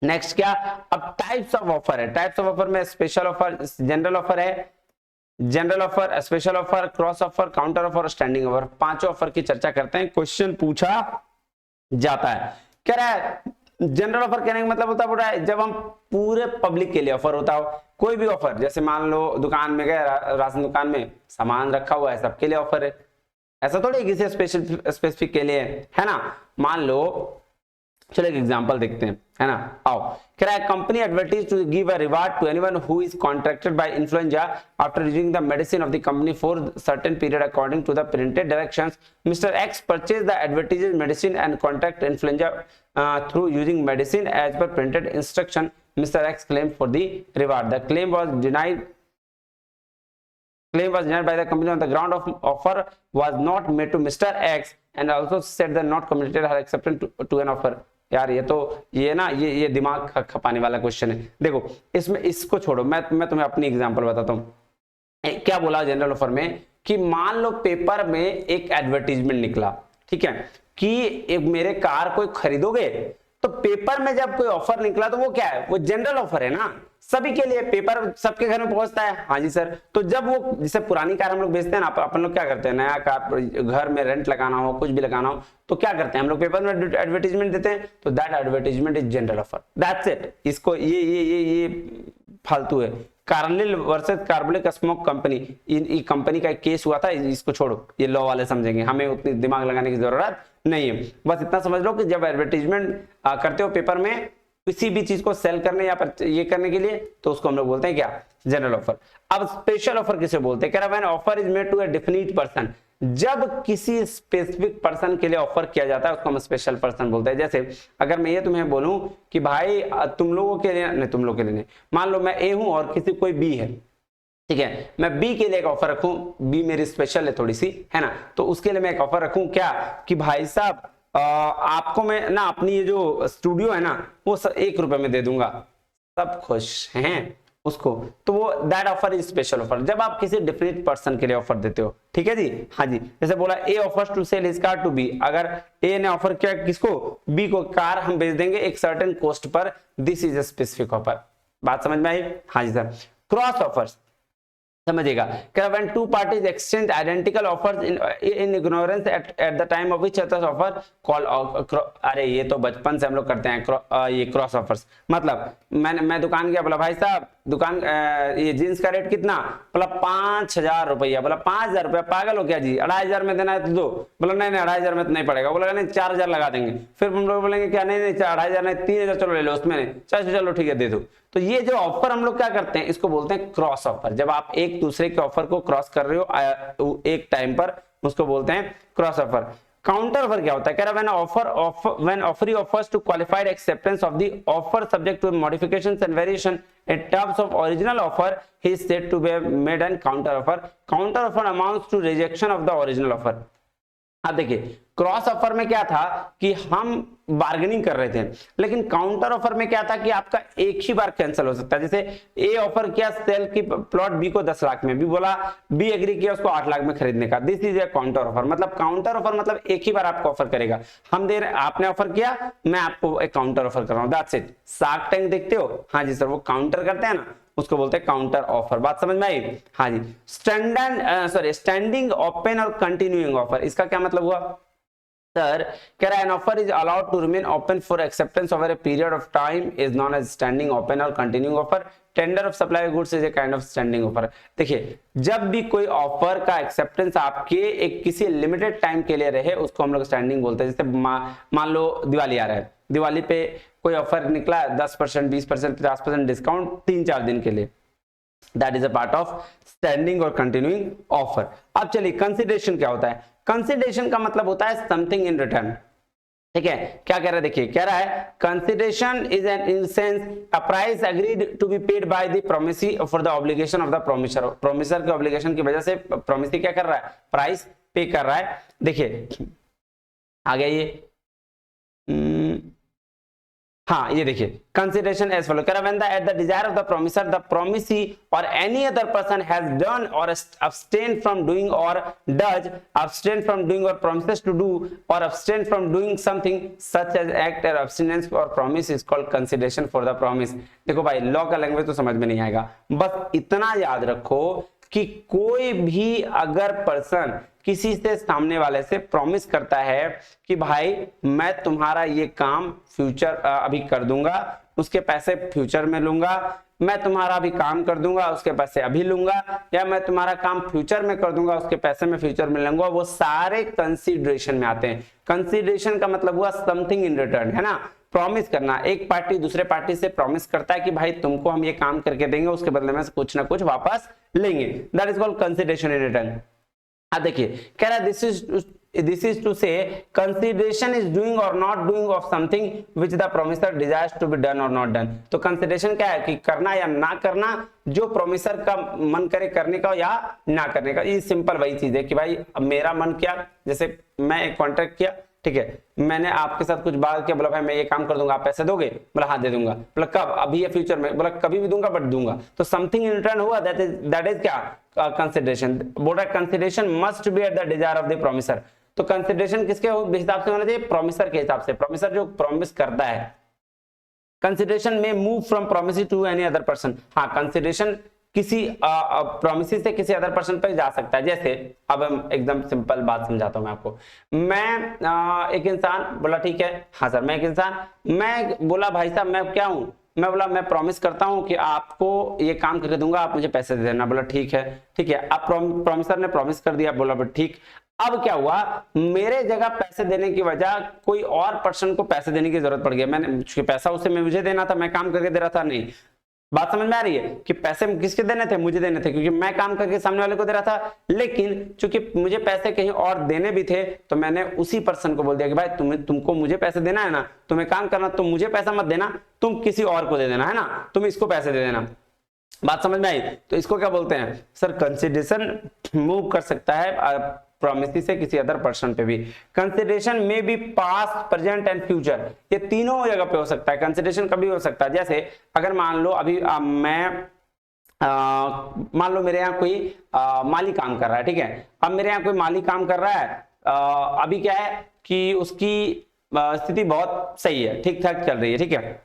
नेक्स्ट क्या, अब टाइप्स ऑफ ऑफर है। टाइप्स ऑफ ऑफर में स्पेशल ऑफर, जनरल ऑफर है, general offer, special offer, cross offer, counter offer और स्टैंडिंग ऑफर। पांचों ऑफर की चर्चा करते हैं, क्वेश्चन पूछा जाता है। कह रहा है जनरल ऑफर कहने का मतलब होता है जब हम पूरे पब्लिक के लिए ऑफर होता हो, कोई भी ऑफर, जैसे मान लो दुकान में गए, राशन दुकान में सामान रखा हुआ है, सबके लिए ऑफर है, ऐसा थोड़ी किसी स्पेसिफिक के लिए है ना। मान लो चलो एक एग्जांपल देखते हैं, है ना, आओ। कह रहा है company advertise to give a reward to anyone who is contracted by influenza after using the medicine of the company for certain period according to the printed directions. Mister X purchase the advertised medicine and contract influenza through using medicine as per printed instruction. Mister X claim for the reward. The claim was denied by the company on the ground of offer was not made to Mr. X and also said that not communicated her acceptance to an offer। यार ये तो ये ना ये दिमाग खपाने वाला क्वेश्चन है। देखो इसमें इसको छोड़ो, मैं तुम्हें अपनी एग्जांपल बताता हूँ। क्या बोला जनरल ऑफर में कि मान लो पेपर में एक एडवर्टीजमेंट निकला, ठीक है, कि एक मेरे कार कोई खरीदोगे। तो पेपर में जब कोई ऑफर निकला तो वो क्या है? वो जनरल ऑफर है ना, सभी के लिए, पेपर सबके घर में पहुंचता है। हाँ जी सर। तो जब वो जैसे पुरानी कार हम लोग बेचते हैं ना, अपन लोग क्या करते हैं, नया कार घर में रेंट लगाना हो, कुछ भी लगाना हो, तो क्या करते हैं हम लोग पेपर में एडवर्टीजमेंट देते हैं। तो that advertisement is general offer, that's it. इसको ये फालतू है। Carlill versus Carbolic smoke company, in company का एक केस हुआ था, इसको छोड़ो, ये लॉ वाले समझेंगे, हमें उतनी दिमाग लगाने की जरूरत नहीं है। बस इतना समझ लो कि जब एडवर्टीजमेंट करते हो पेपर में किसी भी चीज को सेल करने या ये करने के लिए, तो उसको हम लोग बोलते हैं क्या? General offer. अब स्पेशल ऑफर किसे बोलते हैं? कह रहा है offer is made to a definite person. जब किसी स्पेसिफिक पर्सन के लिए ऑफर किया जाता है उसको हम स्पेशल पर्सन बोलते हैं। जैसे अगर मैं ये तुम्हें बोलूं कि भाई तुम लोगों के लिए नहीं, तुम लोगों के लिए नहीं, मान लो मैं ए हूं और किसी कोई बी है, ठीक है, मैं बी के लिए एक ऑफर रखूं, बी मेरी स्पेशल है थोड़ी सी, है ना, तो उसके लिए मैं एक ऑफर रखूं क्या कि भाई साहब आपको मैं ना अपनी ये जो स्टूडियो है ना वो 1 रुपए में दे दूंगा, सब खुश हैं उसको, तो वो that offer is special offer. जब आप किसी डिफरेंट पर्सन के लिए ऑफर देते हो, ठीक है जी, हाँ जी, जैसे बोला A offers to sell his car to B, अगर ए ने ऑफर किया किसको, बी को, कार हम बेच देंगे एक certain cost per, this is a specific offer. बात समझ में आई? हाँ जी सर। क्रॉस ऑफर्स समझिएगा, when two parties exchange identical offers in ignorance at the time of which other offer call, अरे ये तो बचपन से हम लोग करते हैं ये क्रॉस ऑफर्स। मतलब मैं दुकान गया, बोला भाई साहब दुकान ये जींस का रेट कितना, बोला 5,000 रुपया, बोला 5,000 रुपया, पागल हो क्या जी, 2,500 में देना है तो दो, बोला नहीं 2,500 में तो नहीं पड़ेगा, बोला नहीं 4,000 लगा देंगे, फिर हम लोग बोलेंगे क्या नहीं 2,500 नहीं 3,000 चलो ले लो, उसमें नहीं, चलो ठीक है दे दो। तो ये जो ऑफर हम लोग क्या करते हैं, इसको बोलते हैं क्रॉस ऑफर। जब आप एक दूसरे के ऑफर को क्रॉस कर रहे हो एक टाइम पर, उसको बोलते हैं क्रॉस ऑफर। काउंटर ऑफर क्या होता है, कह रहा when offer offers to qualified acceptance of the offer subject to modifications and variation in terms of original offer, he is said to be made an counter offer. Counter offer amounts to rejection of the original offer. अब देखिए क्रॉस ऑफर में क्या था कि हम बार्गेनिंग कर रहे थे, लेकिन काउंटर ऑफर में क्या था कि आपका एक ही बार कैंसिल हो सकता है। जैसे ए ऑफर किया सेल की प्लॉट बी को 10 लाख में, बी बोला, बी एग्री किया उसको 8 लाख में खरीदने का, this is a counter offer. मतलब काउंटर ऑफर मतलब एक ही बार आपको ऑफर करेगा, हम दे रहे, आपने ऑफर किया, मैं आपको एक काउंटर ऑफर कर रहा हूं, दैट्स इट। शार्क टैंक देखते हो, हाँ जी सर, वो काउंटर करते हैं ना, उसको बोलते हैं काउंटर ऑफर। बात समझ में आई? हाँ जी। स्टैंडिंग ओपन और कंटिन्यूइंग ऑफर, इसका क्या मतलब हुआ सर, कह रहा है an offer is allowed to remain open for acceptance over a period of time is known as standing open or continuing offer. Tender of supply of goods is a kind of standing offer. देखिए जब भी कोई ऑफर का एक्सेप्टेंस आपके एक किसी लिमिटेड टाइम के लिए रहे उसको हम लोग स्टैंडिंग बोलते हैं। जैसे मान लो दिवाली आ रहा है, दिवाली पे कोई ऑफर निकला 10%, 20%, 50% डिस्काउंट 3-4 दिन के लिए, that is a part of standing और कंटिन्यूइंग ऑफर। अब चलिए कंसिडरेशन क्या होता है। कंसिडरेशन का मतलब होता है समथिंग इन रिटर्न, ठीक है, क्या कह रहा है देखिए, कह रहा है consideration is an in sense a price agreed to be paid by the promisee for the obligation of the promisor. Promisor के ऑब्लिगेशन की वजह से प्रोमिसी क्या कर रहा है, प्राइस पे कर रहा है। देखिए आ गया ये, हाँ ये देखिए consideration as follow, when the at the desire of the promisor the promisee or any other person has done or abstained from doing or does abstain from doing or promises to do or abstain from doing something such as act or abstinence or promise is called consideration for the promise। देखो भाई लॉ का लैंग्वेज तो समझ में नहीं आएगा, बस इतना याद रखो कि कोई भी अगर पर्सन किसी से सामने वाले से प्रॉमिस करता है कि भाई मैं तुम्हारा ये काम फ्यूचर अभी कर दूंगा, उसके पैसे फ्यूचर में लूंगा, मैं तुम्हारा अभी काम कर दूंगा उसके पैसे अभी लूंगा, या मैं तुम्हारा काम फ्यूचर में कर दूंगा उसके पैसे में फ्यूचर में लूंगा, वो सारे कंसीडरेशन में आते हैं। कंसीडरेशन का मतलब हुआ समथिंग इन रिटर्न, है ना, प्रॉमिस करना। एक पार्टी दूसरे पार्टी से प्रॉमिस करता है कि भाई तुमको हम ये काम करके देंगे, उसके बदले में कुछ ना कुछ वापस लेंगे, that is called consideration in return. अब देखिए कह रहा है this is to say consideration is doing or not doing of something which the promisor desires to be done or not done। तो consideration क्या है कि करना या ना करना, जो प्रोमिसर का मन करे करने का या ना करने का। ये सिंपल वही चीज है कि भाई अब मेरा मन किया, जैसे मैं एक कॉन्ट्रैक्ट किया, ठीक है, मैंने आपके साथ कुछ बात किया, बोला भाई मैं ये काम कर दूंगा, आप पैसे दोगे, बोला हाँ दे दूंगा, बोला कब, अभी या फ्यूचर में, बोला कभी भी दूंगा बट दूंगा, तो समथिंग इन रिटर्न हुआ, दैट इज क्या, कंसिडरेशन। बोल रहा है consideration must be at the desire of the promisor. तो कंसिडरेशन किसके हिसाब से होना चाहिए, प्रोमिसर के हिसाब से, प्रोमिसर जो प्रॉमिस करता है। कंसिडरेशन में move from promise to any other person, हाँ कंसिडरेशन किसी प्रोमिस से किसी अदर पर्सन पर जा सकता है। जैसे अब हम एकदम सिंपल बात समझाता हूं मैं आपको, मैं एक इंसान बोला ठीक है, हाँ सर मैं एक इंसान, मैं बोला भाई साहब मैं क्या हूं, मैं बोला मैं प्रॉमिस करता हूं कि आपको ये काम करके दूंगा, आप मुझे पैसे दे देना, बोला ठीक है, ठीक है, अब प्रोमिसर ने प्रॉमिस कर दिया, बोला ठीक। अब क्या हुआ, मेरे जगह पैसे देने की वजह कोई और पर्सन को पैसे देने की जरूरत पड़ गई, मैंने पैसा उसे मुझे देना था, मैं काम करके दे रहा था नहीं, बात समझ में आ रही है कि पैसे किसके देने थे, मुझे देने थे, क्योंकि मैं काम करके सामने वाले को दे रहा था, लेकिन चूंकि मुझे पैसे कहीं और देने भी थे तो मैंने उसी पर्सन को बोल दिया कि भाई तुमको मुझे पैसे देना है ना, तुम्हें काम करना, तुम मुझे पैसा मत देना, तुम किसी और को दे देना, है ना, तुम इसको पैसे दे देना। बात समझ में आई? तो इसको क्या बोलते हैं सर, कंसिडरेशन मूव कर सकता है प्रोमिस से किसी अदर पर्सन पे भी। कंसिडरेशन में भी पास्ट, प्रेजेंट एंड फ्यूचर, ये तीनों जगह पे हो सकता है। कंसिडरेशन कभी हो सकता है, जैसे अगर मान लो अभी मान लो मेरे यहाँ कोई माली काम कर रहा है, ठीक है, अब मेरे यहाँ कोई माली काम कर रहा है, अभी क्या है कि उसकी स्थिति बहुत सही है, ठीक ठाक चल रही है, ठीक है,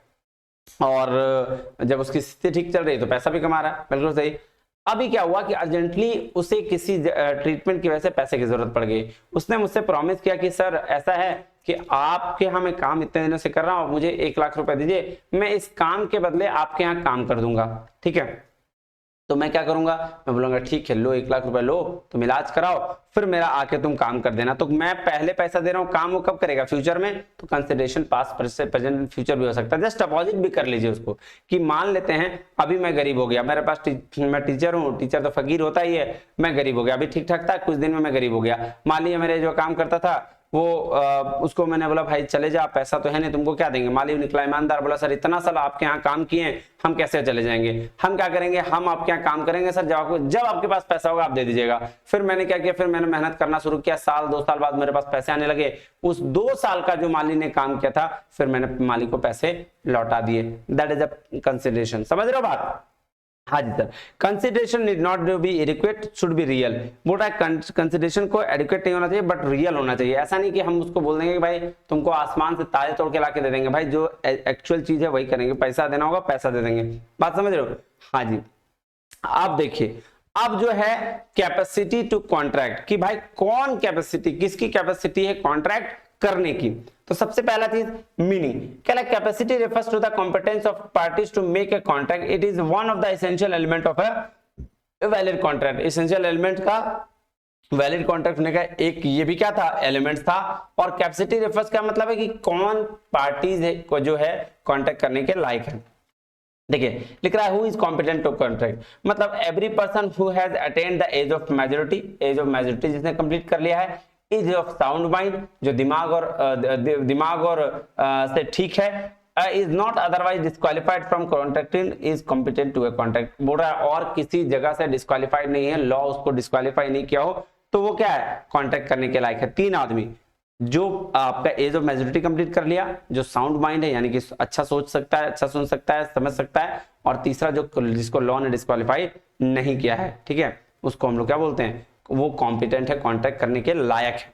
और जब उसकी स्थिति ठीक चल रही है तो पैसा भी कमा रहा है, बिल्कुल सही। अभी क्या हुआ कि अर्जेंटली उसे किसी ट्रीटमेंट की वजह से पैसे की जरूरत पड़ गई, उसने मुझसे प्रॉमिस किया कि सर ऐसा है कि आपके यहाँ मैं काम इतने दिनों से कर रहा हूँ, मुझे 1 लाख रुपए दीजिए, मैं इस काम के बदले आपके यहाँ काम कर दूंगा, ठीक है। तो मैं क्या करूंगा, मैं बोलूंगा ठीक है, लो 1 लाख रुपए लो, तुम इलाज कराओ, फिर मेरा आके तुम काम कर देना। तो मैं पहले पैसा दे रहा हूँ, काम वो कब करेगा, फ्यूचर में। तो कंसिडरेशन पास्ट, प्रेजेंट, फ्यूचर भी हो सकता है। जस्ट अपोजिट भी कर लीजिए उसको, कि मान लेते हैं अभी मैं गरीब हो गया, मेरे पास मैं टीचर हूँ, टीचर तो फकीर होता ही है, मैं गरीब हो गया, अभी ठीक ठाक था, कुछ दिन में मैं गरीब हो गया। मान लीजिए मेरे जो काम करता था वो उसको मैंने बोला भाई चले जा, पैसा तो है नहीं, तुमको क्या देंगे। माली निकला ईमानदार, बोला सर इतना साल आपके यहाँ काम किए हैं, हम कैसे चले जाएंगे, हम क्या करेंगे, हम आपके यहाँ काम करेंगे सर, जब आपके पास पैसा होगा आप दे दीजिएगा। फिर मैंने क्या किया, फिर मैंने मेहनत करना शुरू किया, साल 2 साल बाद मेरे पास पैसे आने लगे, उस 2 साल का जो माली ने काम किया था, फिर मैंने माली को पैसे लौटा दिए। That is a consideration. समझ रहे हो बात? हाँ जी sir. Consideration need not be adequate, should be real. बोल रहा है कंसिडरेशन को एडिक्वेट नहीं होना चाहिए बट रियल होना चाहिए। ऐसा नहीं कि हम उसको बोल देंगे कि भाई तुमको आसमान से तारे तोड़ के लाके दे देंगे, भाई जो एक्चुअल चीज है वही करेंगे, पैसा देना होगा पैसा दे देंगे। बात समझ रहे हो? हाँ जी। आप देखिए, अब जो है कैपेसिटी टू कॉन्ट्रैक्ट, कि भाई कौन कैपेसिटी, किसकी कैपेसिटी है कॉन्ट्रैक्ट करने की। तो सबसे पहला चीज मीनिंग, क्या है capacity refers to the competence of parties to make a contract, it is one of the essential element of a valid contract. Essential element का वैलिड कॉन्ट्रैक्ट होने का एक ये भी क्या था, एलिमेंट था। और कैपेसिटी रेफर्स का मतलब है कि कौन पार्टीज को जो है कॉन्ट्रैक्ट करने के लायक है। देखिए लिख रहा है who is competent to contract, मतलब every person who has attained the age of majority, age of majority जिसने कंप्लीट कर लिया है, एज ऑफ साउंड माइंड जो दिमाग और से ठीक है, is not otherwise disqualified from contracting, is competent to a contract. बोल रहा है और किसी जगह से डिस्क्वालिफाइड नहीं है, लॉ उसको डिस्क्वालिफाई नहीं किया हो, तो वो क्या है, कॉन्ट्रैक्ट करने के लायक है। 3 आदमी, जो आपका एज ऑफ मेजोरिटी कंप्लीट कर लिया, जो साउंड माइंड है यानी कि अच्छा सोच सकता है, अच्छा सुन सकता है, समझ सकता है, और तीसरा जो जिसको लॉ ने डिस्क्वालीफाई नहीं किया है, ठीक है, उसको हम लोग क्या बोलते हैं, वो कॉम्पिटेंट है, कॉन्ट्रैक्ट करने के लायक है।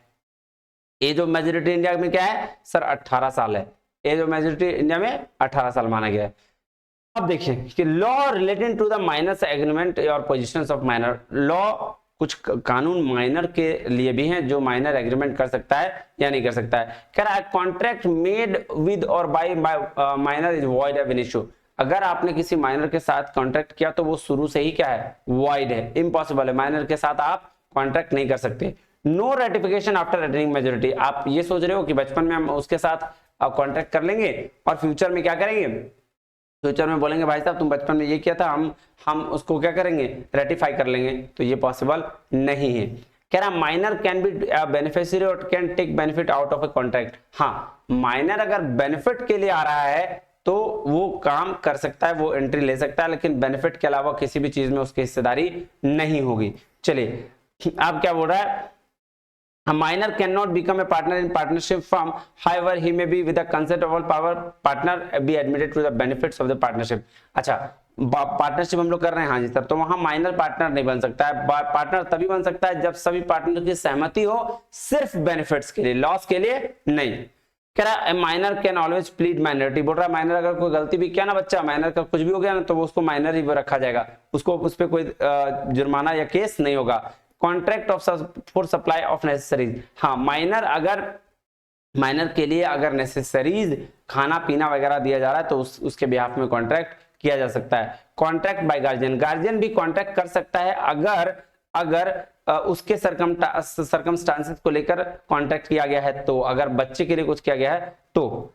एज ऑफ मेजोरिटी इंडिया में क्या है सर, 18 साल है। एज ऑफ मेजोरिटी इंडिया में 18 साल माना गया है। अब देखिए कि law related to the minors agreement और पोजीशंस ऑफ माइनर, लॉ कुछ कानून माइनर के लिए भी हैं जो माइनर एग्रीमेंट कर सकता है या नहीं कर सकता है। कह रहा है कॉन्ट्रैक्ट मेड विद और by minor is void ab initio. अगर आपने किसी माइनर के साथ कॉन्ट्रैक्ट किया तो वो शुरू से ही क्या है, वॉइड है, इम्पॉसिबल है, माइनर के साथ आप कॉन्ट्रैक्ट नहीं कर सकते। No ratification after attaining majority, आप ये सोच रहे हो कि बचपन में हम उसके साथ कॉन्ट्रैक्ट कर लेंगे और फ्यूचर में क्या करेंगे, फ्यूचर में बोलेंगे भाई साहब तुम बचपन में ये किया था, हम उसको क्या करेंगे, रेटिफाई कर लेंगे, तो ये पॉसिबल नहीं है। कह रहा माइनर कैन बी बेनिफिशियरी और can take benefit out of a contract. हाँ, माइनर अगर बेनिफिट के लिए आ रहा है तो वो काम कर सकता है, वो एंट्री ले सकता है, लेकिन बेनिफिट के अलावा किसी भी चीज में उसकी हिस्सेदारी नहीं होगी। चलिए अब क्या बोल रहा है, a minor cannot become a partner in partnership firm, however he may be with the consent of all power partner be admitted to the benefits of the partnership। अच्छा, पार्टनरशिप हम लोग कर रहे हैं, हाँ जी सर, तो वहां माइनर पार्टनर नहीं बन सकता है। पार्टनर तभी बन सकता है जब सभी पार्टनर की सहमति हो, सिर्फ बेनिफिट्स के लिए, लॉस के लिए नहीं। कह रहा है minor can always plead minority, बोल रहा है माइनर अगर कोई गलती भी किया ना, बच्चा माइनर का कुछ भी हो गया ना, तो वो उसको माइनर ही रखा जाएगा, उसको उस पर कोई जुर्माना या केस नहीं होगा। Contract of for supply of necessaries, हाँ माइनर अगर माइनर के लिए अगर नेसेसरीज खाना पीना वगैरह दिया जा रहा है तो उसके बिहाफ में कॉन्ट्रैक्ट किया जा सकता है। कॉन्ट्रैक्ट बाय गार्जियन, गार्जियन भी कॉन्ट्रैक्ट कर सकता है अगर उसके सर्कमस्टांसेस को लेकर कॉन्ट्रैक्ट किया गया है, तो अगर बच्चे के लिए कुछ किया गया है तो।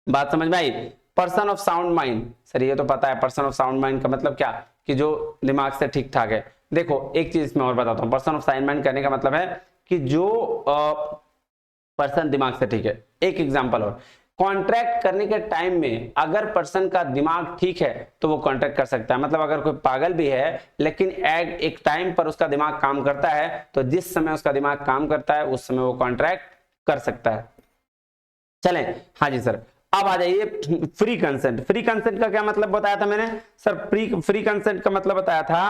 बात समझ में आई? Person of sound mind, sir ये तो पता है पर्सन ऑफ साउंड माइंड का मतलब क्या, कि जो दिमाग से ठीक ठाक है। देखो एक चीज मैं और बताता हूँ, पर्सन ऑफ साउंड माइंड करने का मतलब है कि जो पर्सन दिमाग से ठीक है। एक एग्जांपल और, कॉन्ट्रैक्ट करने के टाइम में अगर पर्सन का दिमाग ठीक है तो वो कॉन्ट्रैक्ट कर सकता है। मतलब अगर कोई पागल भी है लेकिन एक टाइम पर उसका दिमाग काम करता है, तो जिस समय उसका दिमाग काम करता है उस समय वो कॉन्ट्रैक्ट कर सकता है। चलें, हाँ जी सर। अब आ जाइए फ्री कंसेंट। फ्री कंसेंट का क्या मतलब बताया था मैंने सर? फ्री कंसेंट का मतलब बताया था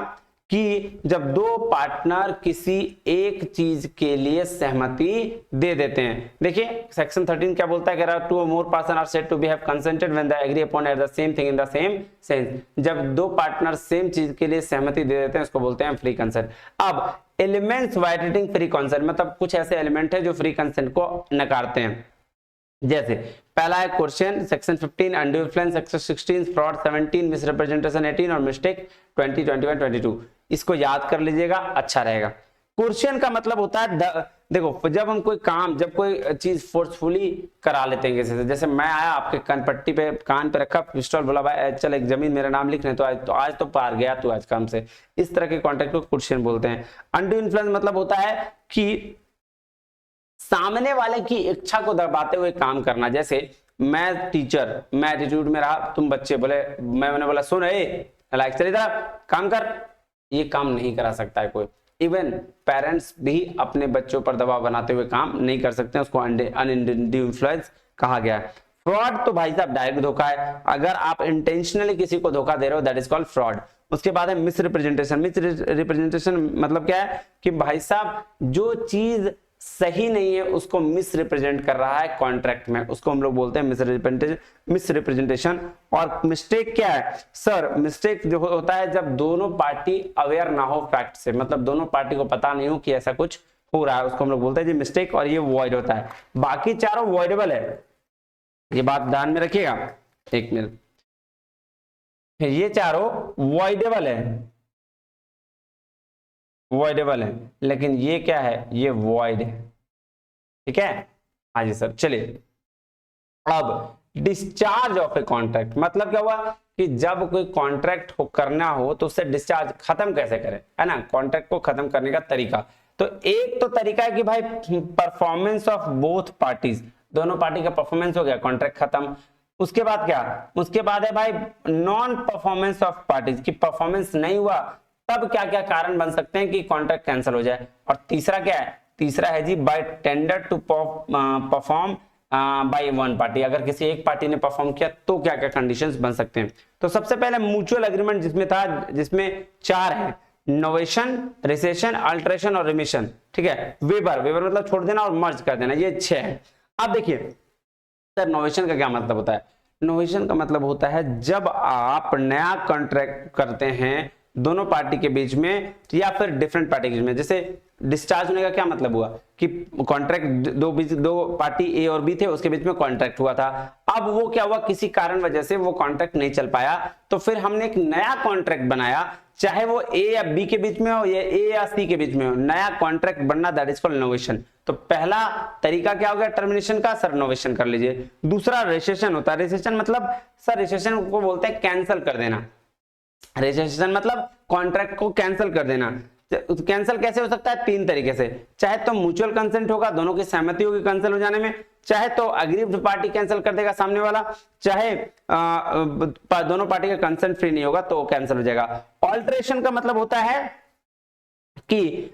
कि जब दो पार्टनर किसी एक चीज के लिए सहमति दे देते हैं। देखिए सेक्शन 13 क्या बोलता है, कह रहा है टू और more person are said to be have consented when they agree upon at the same thing in the same sense. जब दो पार्टनर सेम चीज के लिए सहमति दे देते हैं उसको बोलते हैं फ्री कंसेंट। अब एलिमेंट्स वायलेटिंग फ्री कंसेंट, मतलब कुछ ऐसे एलिमेंट है जो फ्री कंसेंट को नकारते हैं। जैसे पहला है question section 15, undue influence section 16, fraud 17, misrepresentation 18 और मिस्टेक 20, 21, 22। इसको याद कर लीजिएगा, अच्छा रहेगा। क्वेश्चन का मतलब होता है देखो जब हम कोई काम, जब कोई चीज फोर्सफुली करा लेते हैं किसी से, जैसे मैं आया आपके कानपट्टी पे, कान पे रखा पिस्टल, बोला भाई चल एक जमीन मेरा नाम लिख रहे, तो आज तो पार गया तू आज काम से। इस तरह के कॉन्टेक्ट को क्वेश्चन बोलते हैं। अनड्यू इन्फ्लुएंस मतलब होता है कि सामने वाले की इच्छा को दबाते हुए काम करना। जैसे मैं टीचर, मैं एटीट्यूड में रहा, तुम बच्चे बोले, मैंने बोला सुन लाइक चल इधर काम कर, ये काम नहीं करा सकता है कोई। इवन पेरेंट्स भी अपने बच्चों पर दबाव बनाते हुए काम नहीं कर सकते, उसको अनड्यू इन्फ्लुएंस कहा गया है। फ्रॉड तो भाई साहब डायरेक्ट धोखा है, अगर आप इंटेंशनली किसी को धोखा दे रहे हो दैट इज कॉल्ड फ्रॉड। उसके बाद है मिसरिप्रेजेंटेशन। मिसरिप्रेजेंटेशन मतलब क्या है कि भाई साहब जो चीज सही नहीं है उसको मिस रिप्रेजेंट कर रहा है कॉन्ट्रैक्ट में, उसको हम लोग बोलते हैं मिस रिप्रेजेंटेशन। और मिस्टेक क्या है सर? मिस्टेक जो होता है जब दोनों पार्टी अवेयर ना हो फैक्ट से, मतलब दोनों पार्टी को पता नहीं हो कि ऐसा कुछ हो रहा है, उसको हम लोग बोलते हैं जी मिस्टेक, और ये वॉइड होता है। बाकी चारों वॉइडेबल है, ये बात ध्यान में रखिएगा। एक मिनट, ये चारों वॉइडेबल है, लेकिन ये क्या है, ये वॉइड है। ठीक है, हाँ जी सर। चलिए अब डिस्चार्ज ऑफ ए कॉन्ट्रैक्ट मतलब क्या हुआ कि जब कोई कॉन्ट्रैक्ट करना हो तो उससे डिस्चार्ज खत्म कैसे करें, है ना, कॉन्ट्रैक्ट को खत्म करने का तरीका। तो एक तो तरीका है कि भाई परफॉर्मेंस ऑफ बोथ पार्टीज, दोनों पार्टी का परफॉर्मेंस हो गया, कॉन्ट्रैक्ट खत्म। उसके बाद क्या, उसके बाद है भाई नॉन परफॉर्मेंस ऑफ पार्टीज, की परफॉर्मेंस नहीं हुआ, तब क्या क्या कारण बन सकते हैं कि कॉन्ट्रैक्ट कैंसिल हो जाए। और तीसरा क्या है, तीसरा है जी by tender to perform by one party, अगर किसी एक पार्टी ने परफॉर्म किया तो क्या क्या कंडीशंस बन सकते हैं। तो सबसे पहले म्यूचुअल एग्रीमेंट जिसमें था, जिसमें 4 है, नोवेशन, रिसेशन, अल्टरेशन और रिमिशन। ठीक है, वेबर मतलब छोड़ देना और मर्ज कर देना, ये 6 है। अब देखिए सर नोवेशन का क्या मतलब होता है? नोवेशन का मतलब होता है जब आप नया कॉन्ट्रैक्ट करते हैं दोनों पार्टी के बीच में या फिर डिफरेंट पार्टी के बीच में। जैसे डिस्चार्ज होने का क्या मतलब हुआ कि कॉन्ट्रैक्ट दो पार्टी ए और बी थे, उसके बीच में कॉन्ट्रैक्ट हुआ था, अब वो क्या हुआ, किसी कारण वजह से वो कॉन्ट्रैक्ट नहीं चल पाया, तो फिर हमने एक नया कॉन्ट्रैक्ट बनाया, चाहे वो ए या बी के बीच में हो या ए या सी के बीच में हो, नया कॉन्ट्रैक्ट बनना, दैट इज कॉल्ड नोवेशन। तो पहला तरीका क्या हो गया टर्मिनेशन का, सर नोवेशन कर लीजिए। दूसरा रेसेशन होता है, रेसेशन मतलब सर रेसेशन को बोलते हैं कैंसिल कर देना। रेजिस्ट्रेशन मतलब कॉन्ट्रैक्ट को कैंसिल कर देना। कैंसिल कैसे हो सकता है? 3 तरीके से, चाहे तो म्यूचुअल कंसेंट होगा, दोनों की सहमति होगी कैंसिल हो जाने में, चाहे तो अग्रीव्ड पार्टी कैंसिल कर देगा सामने वाला, चाहे दोनों पार्टी का कंसेंट फ्री नहीं होगा तो कैंसिल हो जाएगा। ऑल्टरेशन का मतलब होता है कि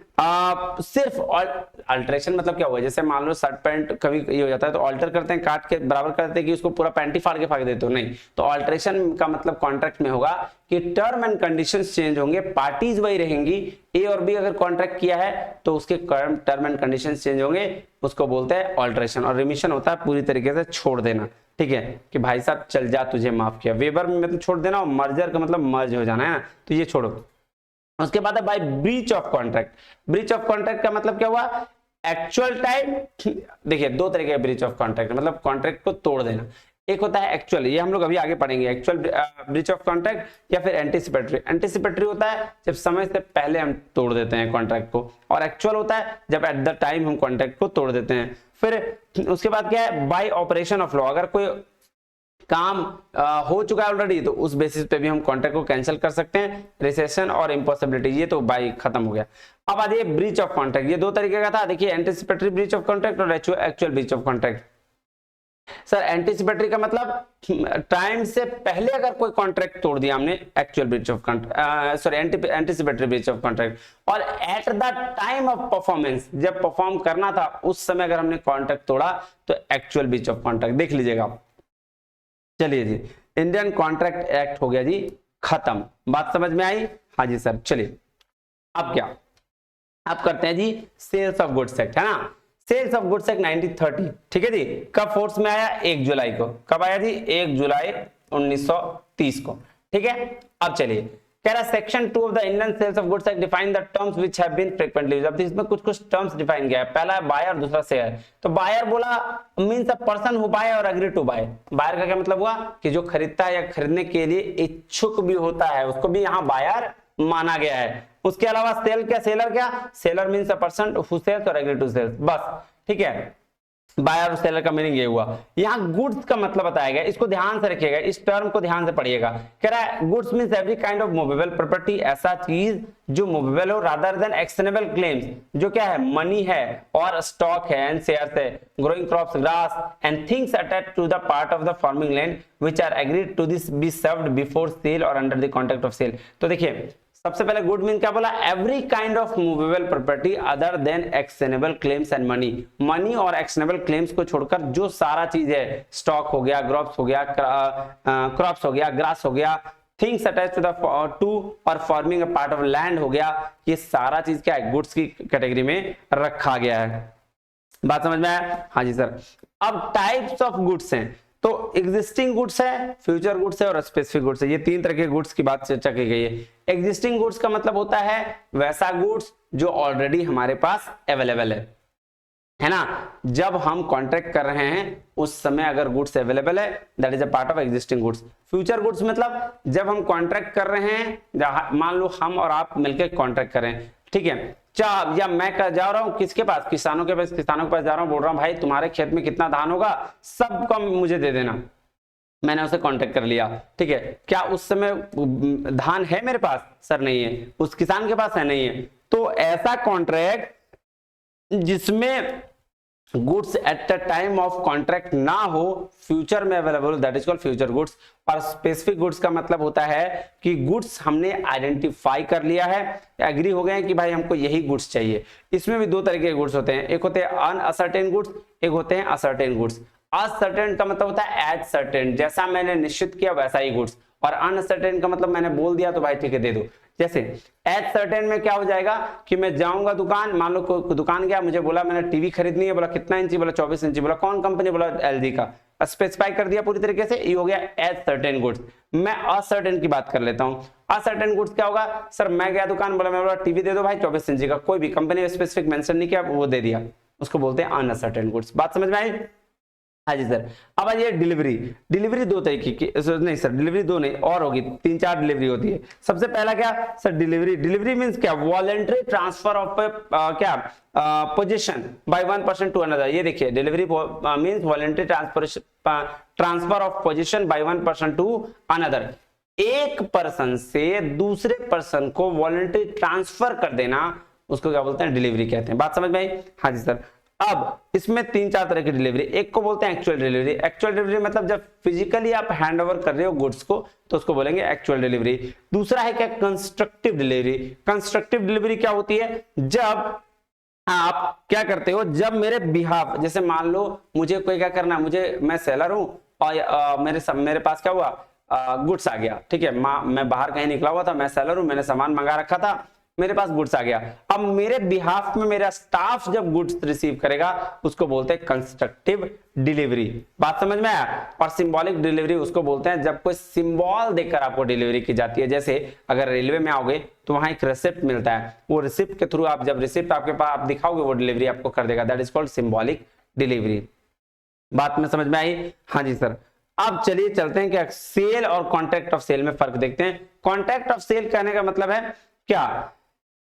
सिर्फ अल्टरेशन मतलब क्या हुआ, जैसे मान लो शर्ट पैंट कभी ये हो जाता है तो अल्टर करते हैं, काट के बराबर करते हैं कि उसको पूरा पैंट ही फाड़ के फेंक देते हो, नहीं। तो अल्टरेशन का मतलब कॉन्ट्रैक्ट में होगा कि टर्म एंड कंडीशंस चेंज होंगे, पार्टीज वही रहेंगी, ए और बी अगर कॉन्ट्रैक्ट किया है तो उसके टर्म एंड कंडीशंस चेंज होंगे, उसको बोलते हैं अल्टरेशन। और रिमिशन होता है पूरी तरीके से छोड़ देना, ठीक है, कि भाई साहब चल जा तुझे माफ किया। वेबर में मतलब छोड़ देना, और मर्जर का मतलब मर्ज हो जाना, है ना, तो ये छोड़ो। उसके बाद है by breach of contract. Breach of contract का मतलब क्या हुआ, एक्चुअल टाइम। देखिए 2 तरीके के ब्रीच ऑफ कॉन्ट्रैक्ट, मतलब कॉन्ट्रैक्ट को तोड़ देना। एक होता है एक्चुअल, ये हम लोग अभी आगे पढ़ेंगे, एक्चुअल ब्रीच ऑफ कॉन्ट्रैक्ट, या फिर एंटीसिपेटरी। एंटीसिपेटरी होता है जब समय से पहले हम तोड़ देते हैं कॉन्ट्रैक्ट को, और एक्चुअल होता है जब एट द टाइम हम कॉन्ट्रैक्ट को तोड़ देते हैं। फिर उसके बाद क्या है, बाय ऑपरेशन ऑफ लॉ। अगर कोई काम हो चुका है ऑलरेडी, तो उस बेसिस पे भी हम कॉन्ट्रैक्ट को कैंसिल कर सकते हैं। रिसेशन और इम्पॉसिबिलिटी, ये तो बाई खत्म हो गया। अब आ जाइए ब्रीच ऑफ कॉन्ट्रैक्ट, ये दो तरीके का था। देखिए एंटिसिपेटरी ब्रीच ऑफ कॉन्ट्रैक्ट और actual breach of contract. Sir anticipatory का मतलब टाइम से पहले अगर कोई कॉन्ट्रैक्ट तोड़ दिया हमने, actual breach of contract, sorry anticipatory breach of contract. और at the time of performance, जब परफॉर्म करना था उस समय अगर हमने कॉन्ट्रैक्ट तोड़ा तो एक्चुअल ब्रीच ऑफ कॉन्ट्रैक्ट। देख लीजिएगा आप। चलिए जी, इंडियन कॉन्ट्रैक्ट एक्ट हो गया जी खत्म। बात समझ में आई? हाँ जी सर। चलिए अब क्या, अब करते हैं जी सेल्स ऑफ गुड्स एक्ट, है ना। सेल्स ऑफ गुड्स एक्ट 1930, ठीक है जी। कब फोर्स में आया? 1 जुलाई को। कब आया जी? 1 जुलाई 1930 को, ठीक है। अब चलिए कह रहा section 2 of the Indian sales of goods act define the terms which have been frequently used. अब इसमें कुछ टर्म्स डिफाइन किया है। पहला है बायर और दूसरा सेलर। तो बायर बोला means a person who buy और एग्री टू बाय। बायर का क्या मतलब हुआ कि जो खरीदता है या खरीदने के लिए इच्छुक भी होता है, उसको भी यहाँ बायर माना गया है। उसके अलावा सेल क्या, सेलर क्या, seller means a person who sells और एग्री टू सेल्स, बस, ठीक है। बायर और सेलर का मीनिंग ये हुआ। यहाँ गुड्स का मतलब बताया गया, इसको ध्यान से रखिएगा, इस टर्म को ध्यान से पढ़िएगा। कह रहा है goods means every kind of movable property, ऐसा चीज जो मूवेबल हो, रादर देन एक्सटेनेबल क्लेम्स, जो क्या है, मनी है और स्टॉक है एंड शेयर्स है, growing crops, grass and things attached to the part of the farming land which are agreed to this be served before sale और under the contract of sale. तो देखिए सबसे पहले गुड मीन क्या बोला, every kind of movable property other than actionable claims and money. Money और एक्सटेनेबल क्लेम्स को छोड़कर जो सारा चीज है, स्टॉक हो गया, क्रॉप्स हो गया, क्रॉप्स हो गया, ग्रास हो गया, things attached to the to और forming a part of land हो गया, ये सारा चीज क्या है, गुड्स की कैटेगरी में रखा गया है। बात समझ में आया? हाँ जी सर। अब टाइप्स ऑफ गुड्स हैं, तो एग्जिस्टिंग गुड्स है, फ्यूचर गुड्स है और स्पेसिफिक गुड्स है। ये तीन तरह के गुड्स की बात चर्चा की गई है। एग्जिस्टिंग गुड्स का मतलब होता है वैसा गुड्स जो ऑलरेडी हमारे पास अवेलेबल है ना। जब हम कॉन्ट्रैक्ट कर रहे हैं उस समय अगर गुड्स अवेलेबल है, that is a part of existing goods. Future goods मतलब जब हम कॉन्ट्रैक्ट कर रहे हैं, मान लो हम और आप मिलकर कॉन्ट्रैक्ट कर रहे हैं, ठीक है, या मैं जा रहा हूं किसके पास, किसानों के पास, किसानों के पास जा रहा हूं, बोल रहा हूं भाई तुम्हारे खेत में कितना धान होगा सबका मुझे दे देना। मैंने उसे कांटेक्ट कर लिया, ठीक है। क्या उस समय धान है मेरे पास? सर नहीं है। उस किसान के पास है? नहीं है। तो ऐसा कॉन्ट्रैक्ट जिसमें goods at the time of contract ना हो, फ्यूचर में available, that is called future goods. और स्पेसिफिक गुड्स का मतलब होता है कि गुड्स हमने आइडेंटिफाई कर लिया है, एग्री हो गए हैं कि भाई हमको यही गुड्स चाहिए। इसमें भी दो तरीके के गुड्स होते हैं, एक होते हैं अनअसर्टेन गुड्स, एक होते हैं असर्टेन गुड्स। असर्टेन का मतलब होता है एज सर्टेन, जैसा मैंने निश्चित किया वैसा ही गुड्स। और अनसर्टेन का मतलब मैंने बोल दिया तो भाई ठीक है दे दो। जैसे एज सर्टेन में क्या हो जाएगा कि मैं जाऊंगा दुकान, मान लो दुकान गया, मुझे बोला मैंने टीवी खरीदनी है, बोला कितना इंची, बोला 24 इंची, बोला कौन कंपनी, बोला एलजी का, स्पेसिफाई कर दिया पूरी तरीके से, ये हो गया एज सर्टेन गुड्स। मैं असर्टेन की बात कर लेता हूं। असर्टेन गुड्स क्या होगा, सर मैं गया दुकान, बोला मैं बोला टीवी दे दो भाई 24 इंची का, कोई भी कंपनी स्पेसिफिक मेंशन नहीं किया, वो दे दिया, उसको बोलते हैं अनसर्टेन गुड्स। बात समझ में आई? हाँ जी सर। अब ये डिलीवरी, डिलीवरी दो तरीके की, नहीं सर डिलीवरी दो नहीं और होगी, 3-4 डिलीवरी होती है। सबसे पहला क्या सर, डिलीवरी, डिलीवरी मींस क्या, वॉलंटरी ट्रांसफर ऑफ क्या position by one person to another. ये देखिए delivery means voluntary transfer of position by one person to another. एक पर्सन से दूसरे पर्सन को वॉलंटरी ट्रांसफर कर देना, उसको क्या बोलते हैं, डिलीवरी कहते हैं। बात समझ में आई? हाँ जी सर। अब इसमें 3-4 तरह की डिलीवरी, एक को बोलते हैं एक्चुअल डिलीवरी। एक्चुअल डिलीवरी मतलब जब फिजिकली आप हैंड ओवर कर रहे हो गुड्स को, तो उसको बोलेंगे एक्चुअल डिलीवरी। दूसरा है क्या, कंस्ट्रक्टिव डिलीवरी। कंस्ट्रक्टिव डिलीवरी क्या होती है, जब आप क्या करते हो, जब मेरे बिहाफ, जैसे मान लो मुझे कोई क्या करना, मुझे, मैं सेलर हूं और मेरे पास क्या हुआ, गुड्स आ गया, ठीक है, मैं बाहर कहीं निकला हुआ था, मैं सेलर हूं, मैंने सामान मंगा रखा था, मेरे पास गुड्स आ गया। अब मेरे बिहाफ में मेरा स्टाफ जब गुड्स रिसीव करेगा उसको बोलते हैं कंस्ट्रक्टिव डिलीवरी। बात समझ में आया? और सिंबॉलिक डिलीवरी उसको बोलते हैं जब कोई सिंबल देकर आपको डिलीवरी की जाती है। जैसे अगर रेलवे में आओगे तो वहां एक रिसिप्ट मिलता है, वो रिसिप्ट के थ्रू आप जब रिसिप्ट आपके पास आप दिखाओगे वो डिलीवरी आपको कर देगा, that is called symbolic delivery. बात में समझ में आई? हाँ जी सर। अब चलिए चलते हैं कि सेल और कॉन्ट्रैक्ट ऑफ सेल में फर्क देखते हैं। कॉन्ट्रैक्ट ऑफ सेल कहने का मतलब है क्या,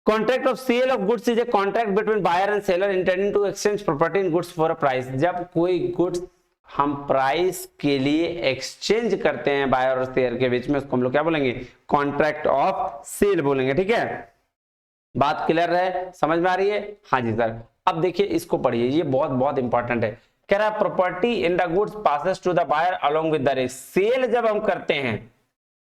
contract of sale of goods is a contract between buyer and seller intending to exchange property in goods for a price. जब कोई गुड्स हम प्राइस के लिए एक्सचेंज करते हैं बायर और सेलर के बीच में, उसको हम लोग क्या बोलेंगे, कॉन्ट्रैक्ट ऑफ सेल बोलेंगे। ठीक है, बात क्लियर है, समझ में आ रही है? हाँ जी सर। अब देखिए इसको पढ़िए, ये बहुत बहुत इंपॉर्टेंट है। कह रहा है property in the goods passes to the buyer along with the risk. Sale जब हम करते हैं,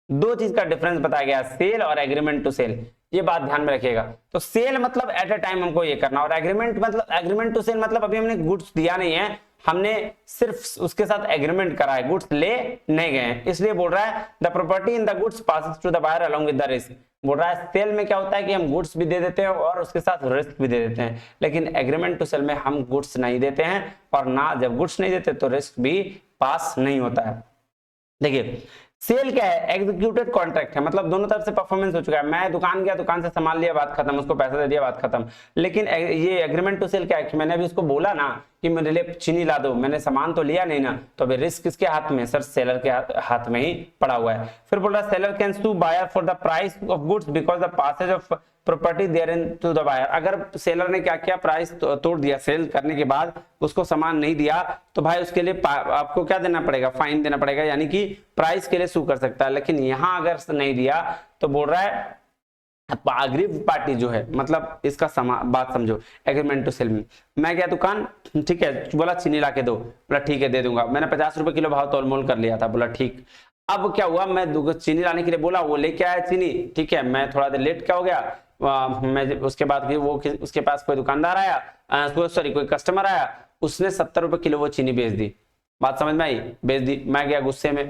दो चीज का डिफरेंस बताया गया, सेल और एग्रीमेंट टू सेल, ये बात ध्यान में रखिएगा। तो सेल मतलब एट अ टाइम हमको ये करना, और एग्रीमेंट मतलब, एग्रीमेंट टू सेल मतलब अभी हमने गुड्स दिया नहीं है, हमने सिर्फ उसके साथ एग्रीमेंट करा है, गुड्स ले नहीं गए, इसलिए बोल रहा है the property in the goods passes to the buyer along with the risk. बोल रहा है सेल में क्या होता है कि हम गुड्स भी दे देते हैं और उसके साथ रिस्क भी दे देते हैं, लेकिन एग्रीमेंट टू सेल में हम गुड्स नहीं देते हैं, और ना जब गुड्स नहीं देते तो रिस्क भी पास नहीं होता है। देखिए सेल क्या है, एग्जीक्यूटेड कॉन्ट्रैक्ट है, मतलब दोनों तरफ से परफॉर्मेंस हो चुका है, मैं दुकान गया, दुकान से सामान लिया, बात खत्म, उसको पैसा दे दिया, बात खत्म। लेकिन ये एग्रीमेंट टू सेल क्या है कि मैंने अभी उसको बोला ना कि मेरे लिए चीनी ला दो, मैंने सामान तो लिया नहीं ना, तो अभी रिस्क किसके हाथ में, सर सेलर के हाथ में ही पड़ा हुआ है। फिर बोल रहा है seller can sue buyer for the price of goods because the passage of property therein to the buyer. अगर सेलर ने क्या किया, प्राइस तोड़ दिया, सेल करने के बाद उसको सामान नहीं दिया, तो भाई उसके लिए आपको क्या देना पड़ेगा, फाइन देना पड़ेगा, यानी कि प्राइस के लिए सू कर सकता है। लेकिन यहां अगर नहीं दिया तो बोल रहा है अग्रीव पार्टी जो है, मतलब इसका बात समझो, एग्रीमेंट टू सेल में मैं गया दुकान, ठीक है, बोला चीनी ला के दो, बोला ठीक है दे दूंगा, मैंने 50 रुपए किलो भाव तोलमोल कर लिया था, बोला ठीक। अब क्या हुआ, मैं चीनी लाने के लिए बोला, वो लेके आया चीनी, ठीक है, मैं थोड़ा देर लेट क्या हो गया, मैं उसके बाद वो उसके पास कोई दुकानदार आया, सॉरी कोई कस्टमर आया, उसने 70 रुपए किलो वो चीनी बेच दी, बात समझ में आई, बेच दी। मैं गया गुस्से में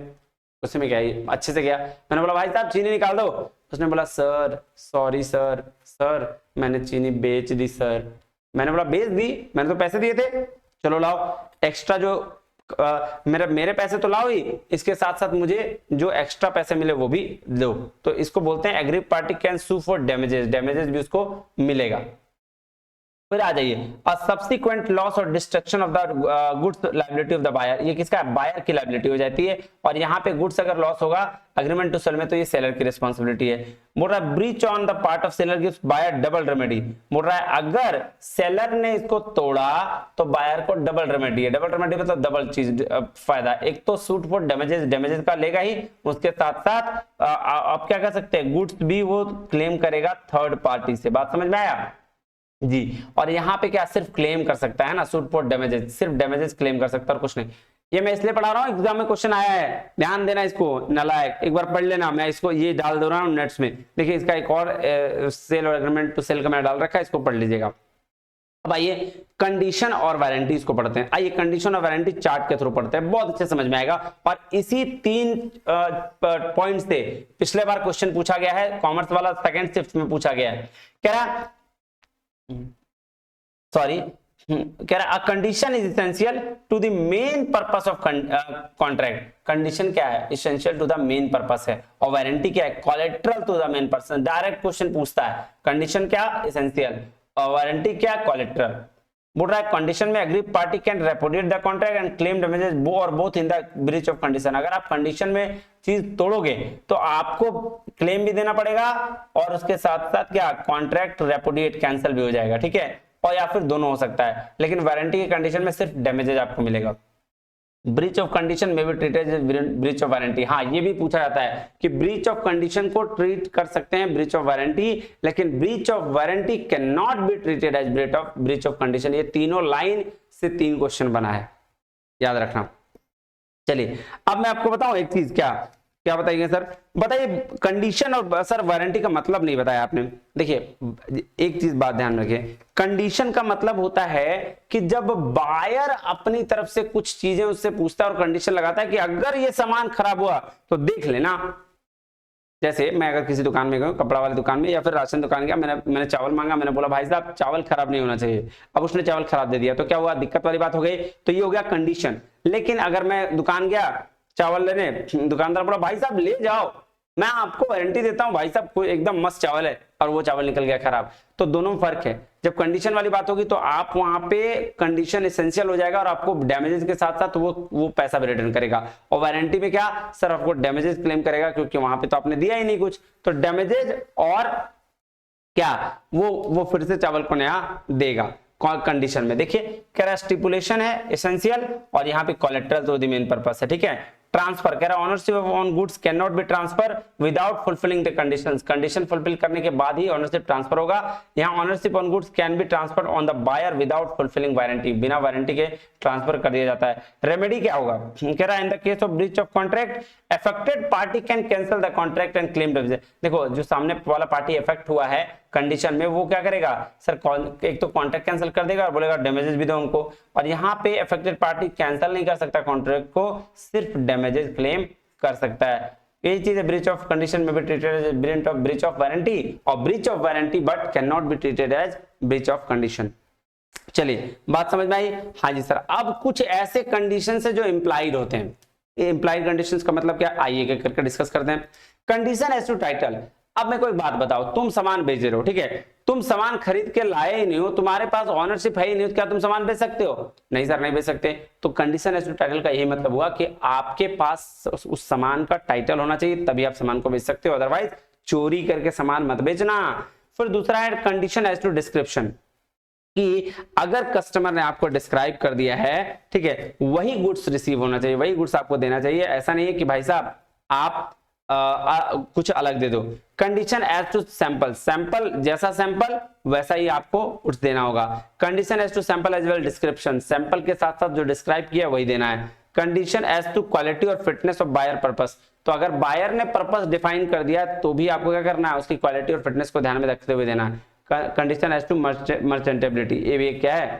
क्या, अच्छे से गया, मैंने बोला भाई साहब चीनी निकाल दो, उसने बोला सर सॉरी सर मैंने चीनी बेच दी सर। मैंने बोला बेच दी, मैंने तो पैसे दिए थे, चलो लाओ एक्स्ट्रा जो मेरे पैसे तो लाओ ही, इसके साथ साथ मुझे जो एक्स्ट्रा पैसे मिले वो भी दो। तो इसको बोलते हैं aggrieve party can sue for damages, damages भी उसको मिलेगा। फिर आ जाइए सब्सिक्वेंट लॉस और destruction of the goods liability of the buyer, ये किसका है, बायर की लायबिलिटी हो जाती है, और यहाँ पे गुड्स अगर लॉस होगा एग्रीमेंट टू सेल में तो ये सेलर की रिस्पॉन्सिबिलिटी है। बोल रहा है breach on the part of seller gives buyer double remedy. बोल रहा है अगर सेलर ने इसको तोड़ा तो बायर को डबल रेमेडी है, डबल रेमेडी मतलब डबल चीज फायदा, एक तो सूट फॉर डैमेजेस, डैमेजेस का लेगा ही, उसके साथ साथ आप क्या कर सकते हैं, गुड्स भी वो क्लेम करेगा थर्ड पार्टी से, बात समझ में आया जी। और यहाँ पे क्या सिर्फ क्लेम कर सकता है ना, सूट फॉर डैमेजेस, सिर्फ डैमेजेस क्लेम कर सकता है और कुछ नहीं। ये मैं इसलिए पढ़ा रहा हूँ, एग्जाम में क्वेश्चन आया है, ध्यान देना इसको, नालायक एक बार पढ़ लेना, मैं इसको ये डाल दे रहा हूँ नेट्स में, देखिए इसका एक और सेल और एग्रीमेंट टू सेल का मैंने डाल रखा है, इसको पढ़ लीजिएगा। अब आइए कंडीशन और वारंटी इसको पढ़ते हैं, आइए कंडीशन और वारंटी चार्ट के थ्रू पढ़ते हैं, बहुत अच्छे समझ में आएगा। और इसी 3 पॉइंट से पिछले बार क्वेश्चन पूछा गया है, कॉमर्स वाला सेकंड शिफ्ट में पूछा गया है, कह रहा सॉरी कह रहा condition is essential to the main purpose of contract. Condition क्या है, essential to the main purpose है, और वारंटी क्या है, collateral to the main purpose. Direct question पूछता है, कंडीशन क्या इसेंशियल और वारंटी क्या कोलेटरल। बोल रहा है कंडीशन में aggrieved party can repudiate the contract and claim damages both in the breach of condition. अगर आप कंडीशन में चीज तोड़ोगे तो आपको क्लेम भी देना पड़ेगा और उसके साथ साथ क्या कॉन्ट्रैक्ट रेपुडिएट कैंसिल भी हो जाएगा, ठीक है, और या फिर दोनों हो सकता है, लेकिन वारंटी की कंडीशन में सिर्फ डैमेजेज आपको मिलेगा। ब्रीच ऑफ कंडीशन में भी ट्रीटेड ब्रीच ऑफ वारंटी, हाँ ये भी पूछा जाता है कि ब्रीच ऑफ कंडीशन को ट्रीट कर सकते हैं ब्रीच ऑफ वारंटी, लेकिन breach of warranty can not be treated as breach of condition. ये तीनों लाइन से 3 क्वेश्चन बना है, याद रखना। चलिए अब मैं आपको बताऊं एक चीज, क्या बताइए सर, बताइए कंडीशन और सर वारंटी का मतलब नहीं बताया आपने। देखिए एक चीज बात ध्यान रखिए, कंडीशन का मतलब होता है कि जब बायर अपनी तरफ से कुछ चीजें उससे पूछता है और कंडीशन लगाता है कि अगर ये सामान खराब हुआ तो देख लेना। जैसे मैं अगर किसी दुकान में गया, कपड़ा वाली दुकान में या फिर राशन दुकान गया, मैंने चावल मांगा, मैंने बोला भाई साहब चावल खराब नहीं होना चाहिए, अब उसने चावल खराब दे दिया तो क्या हुआ, दिक्कत वाली बात हो गई, तो ये हो गया कंडीशन। लेकिन अगर मैं दुकान गया चावल लेने, दुकानदार बोला भाई साहब ले जाओ, मैं आपको वारंटी देता हूं भाई साहब कोई एकदम मस्त चावल है, और वो चावल निकल गया खराब, तो दोनों में फर्क है। जब कंडीशन वाली बात होगी तो आप वहां पे कंडीशन एसेंशियल हो जाएगा और आपको डैमेजेस के साथ साथ वो पैसा भी रिटर्न करेगा, और वारंटी में क्या सर आपको डैमेजेस क्लेम करेगा क्योंकि वहां पे तो आपने दिया ही नहीं कुछ, तो डैमेजेस और क्या वो फिर से चावल को नया देगा। कंडीशन में। देखिए कह रहा है स्टिपुलेशन है एसेंशियल और यहाँ पे collateral to the main purpose है, ठीक है। ट्रांसफर कह रहा है ownership on goods can not be transfer without fulfilling the conditions, condition fulfil करने के बाद ही ओनरशिप ट्रांसफर होगा। यहाँ ownership on goods can be transfer on the buyer without fulfilling warranty, बिना वारंटी के ट्रांसफर कर दिया जाता है। रेमेडी क्या होगा, कह रहा है in the case of breach of contract affected party can cancel the contract and claim division. देखो जो सामने वाला पार्टी इफेक्ट हुआ है कंडीशन में, वो क्या करेगा सर, एक तो कॉन्ट्रैक्ट कैंसिल कर देगा और बोलेगा डैमेजेस भी दो उनको, और यहाँ पे अफेक्टेड पार्टी कैंसिल नहीं कर सकता कॉन्ट्रैक्ट को, सिर्फ डैमेजेस क्लेम कर सकता है। यही चीज है, ब्रीच ऑफ कंडीशन में भी treated as breach of warranty और breach of warranty but can not be treated as breach of condition. चलिए बात समझ में आई। हाँ जी सर, अब कुछ ऐसे कंडीशन है जो इंप्लाइड होते हैं। इंप्लाइड कंडीशंस का मतलब क्या, आइए करके डिस्कस करते हैं। कंडीशन एज टू टाइटल, अब मैं कोई बात बताओ, तुम सामान बेच रहे हो, ठीक है, तुम सामान खरीद के लाए ही नहीं हो, तुम्हारे पास ऑनरशिप है ही नहीं, तो क्या तुम सामान बेच सकते हो? नहीं सर, नहीं बेच सकते। तो कंडीशन एज टू टाइटल का यही मतलब हुआ कि आपके पास उस सामान का टाइटल होना चाहिए, तभी आप सामान को बेच सकते हो, अदरवाइज चोरी करके सामान मत बेचना। फिर दूसरा है कंडीशन एज टू डिस्क्रिप्शन, कि अगर कस्टमर ने आपको डिस्क्राइब कर दिया है, ठीक है, वही गुड्स रिसीव होना चाहिए, वही गुड्स आपको देना चाहिए। ऐसा नहीं है कि भाई साहब आप कुछ अलग दे दो। Condition as to sample, sample जैसा सैंपल वैसा ही आपको गुड्स देना होगा। Condition as to sample as well description, sample के साथ साथ जो डिस्क्राइब किया वही देना है। कंडीशन एज टू क्वालिटी और फिटनेस ऑफ बायर पर्पस, तो अगर बायर ने पर्पस डिफाइन कर दिया तो भी आपको क्या करना है, उसकी क्वालिटी और फिटनेस को ध्यान में रखते हुए देना है। कंडीशन एज टू मर्चेंटेबिलिटी, ये भी क्या है,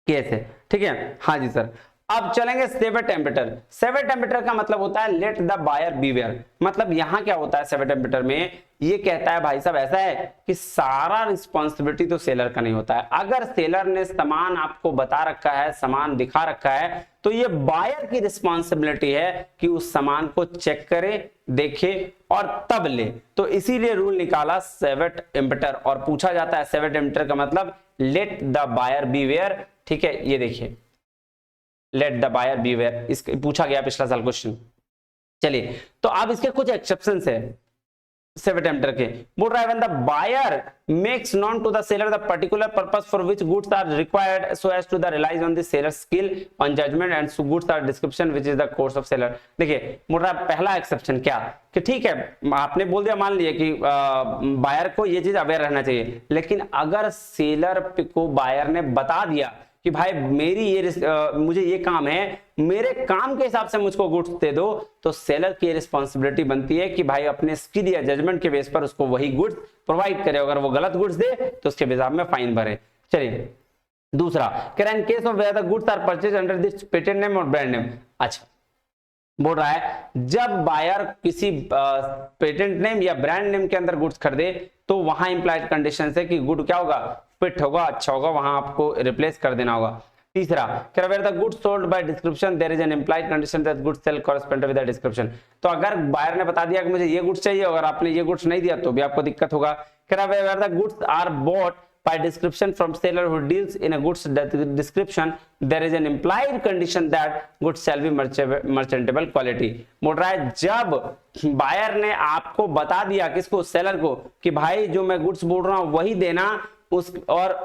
केस है, ठीक है। हाँ जी सर, अब चलेंगे सेवर टेम्परेचर। सेवर टेम्परेचर का मतलब होता है लेट द बायर बीवेयर, मतलब यहां क्या होता है सेवर टेम्परेचर में, ये कहता है भाई साहब ऐसा है कि सारा रिस्पॉन्सिबिलिटी तो सेलर का नहीं होता है। अगर सेलर ने सामान आपको बता रखा है, सामान दिखा रखा है, तो ये बायर की रिस्पॉन्सिबिलिटी है कि उस सामान को चेक करे, देखे और तब ले। तो इसीलिए रूल निकाला सेवर टेम्परेचर, और पूछा जाता है सेवर टेम्परेचर का मतलब लेट द बायर बीवेयर, ठीक है। ये देखिए लेट द बायर बीवेयर, इसके पूछा गया पिछला साल क्वेश्चन। चलिए तो अब इसके कुछ एक्सेप्शंस है सेवर टेम्परेचर के। बोल रहा है when the buyer makes known to the seller the particular purpose for which goods are required so as to the relies on the seller skill on judgement and so goods are description which is the course of seller. देखिए बोल रहा है पहला एक्सेप्शन क्या, कि ठीक है आपने बोल दिया, मान लिया कि बायर को ये चीज अवेयर रहना चाहिए, लेकिन अगर सेलर को बायर ने बता दिया कि भाई मेरी मुझे ये काम है, मेरे काम के हिसाब से मुझको गुड्स दे दो, तो सेलर की रिस्पॉन्सिबिलिटी बनती है कि भाई अपने स्किल या जजमेंट के बेस पर उसको वही गुड्स प्रोवाइड करे। अगर वो गलत गुड्स दे तो उसके हिसाब में फाइन भरे। चलिए दूसरा, in case of where the goods are purchase under this patent name और ब्रांड नेम। अच्छा बोल रहा है जब बायर किसी पेटेंट नेम या ब्रांड नेम के अंदर गुड्स खरीदे तो वहां इंप्लाइड कंडीशन है कि गुड क्या होगा, फिट होगा, अच्छा होगा, वहां आपको रिप्लेस कर देना होगा। तीसरा, where the goods sold by description there is an implied condition that goods sell correspond with the description. तो अगर बायर ने बता दिया कि मुझे ये गुड्स चाहिए, अगर आपने ये गुड्स नहीं दिया तो भी आपको दिक्कत होगा। Where the goods are bought by description from seller who deals in a goods description there is an implied condition that goods shall be merchantable quality। बोल रहा है जब बायर ने आपको बता दिया किसको, सेलर को, कि भाई जो मैं गुड्स बोल रहा हूं वही देना, उस और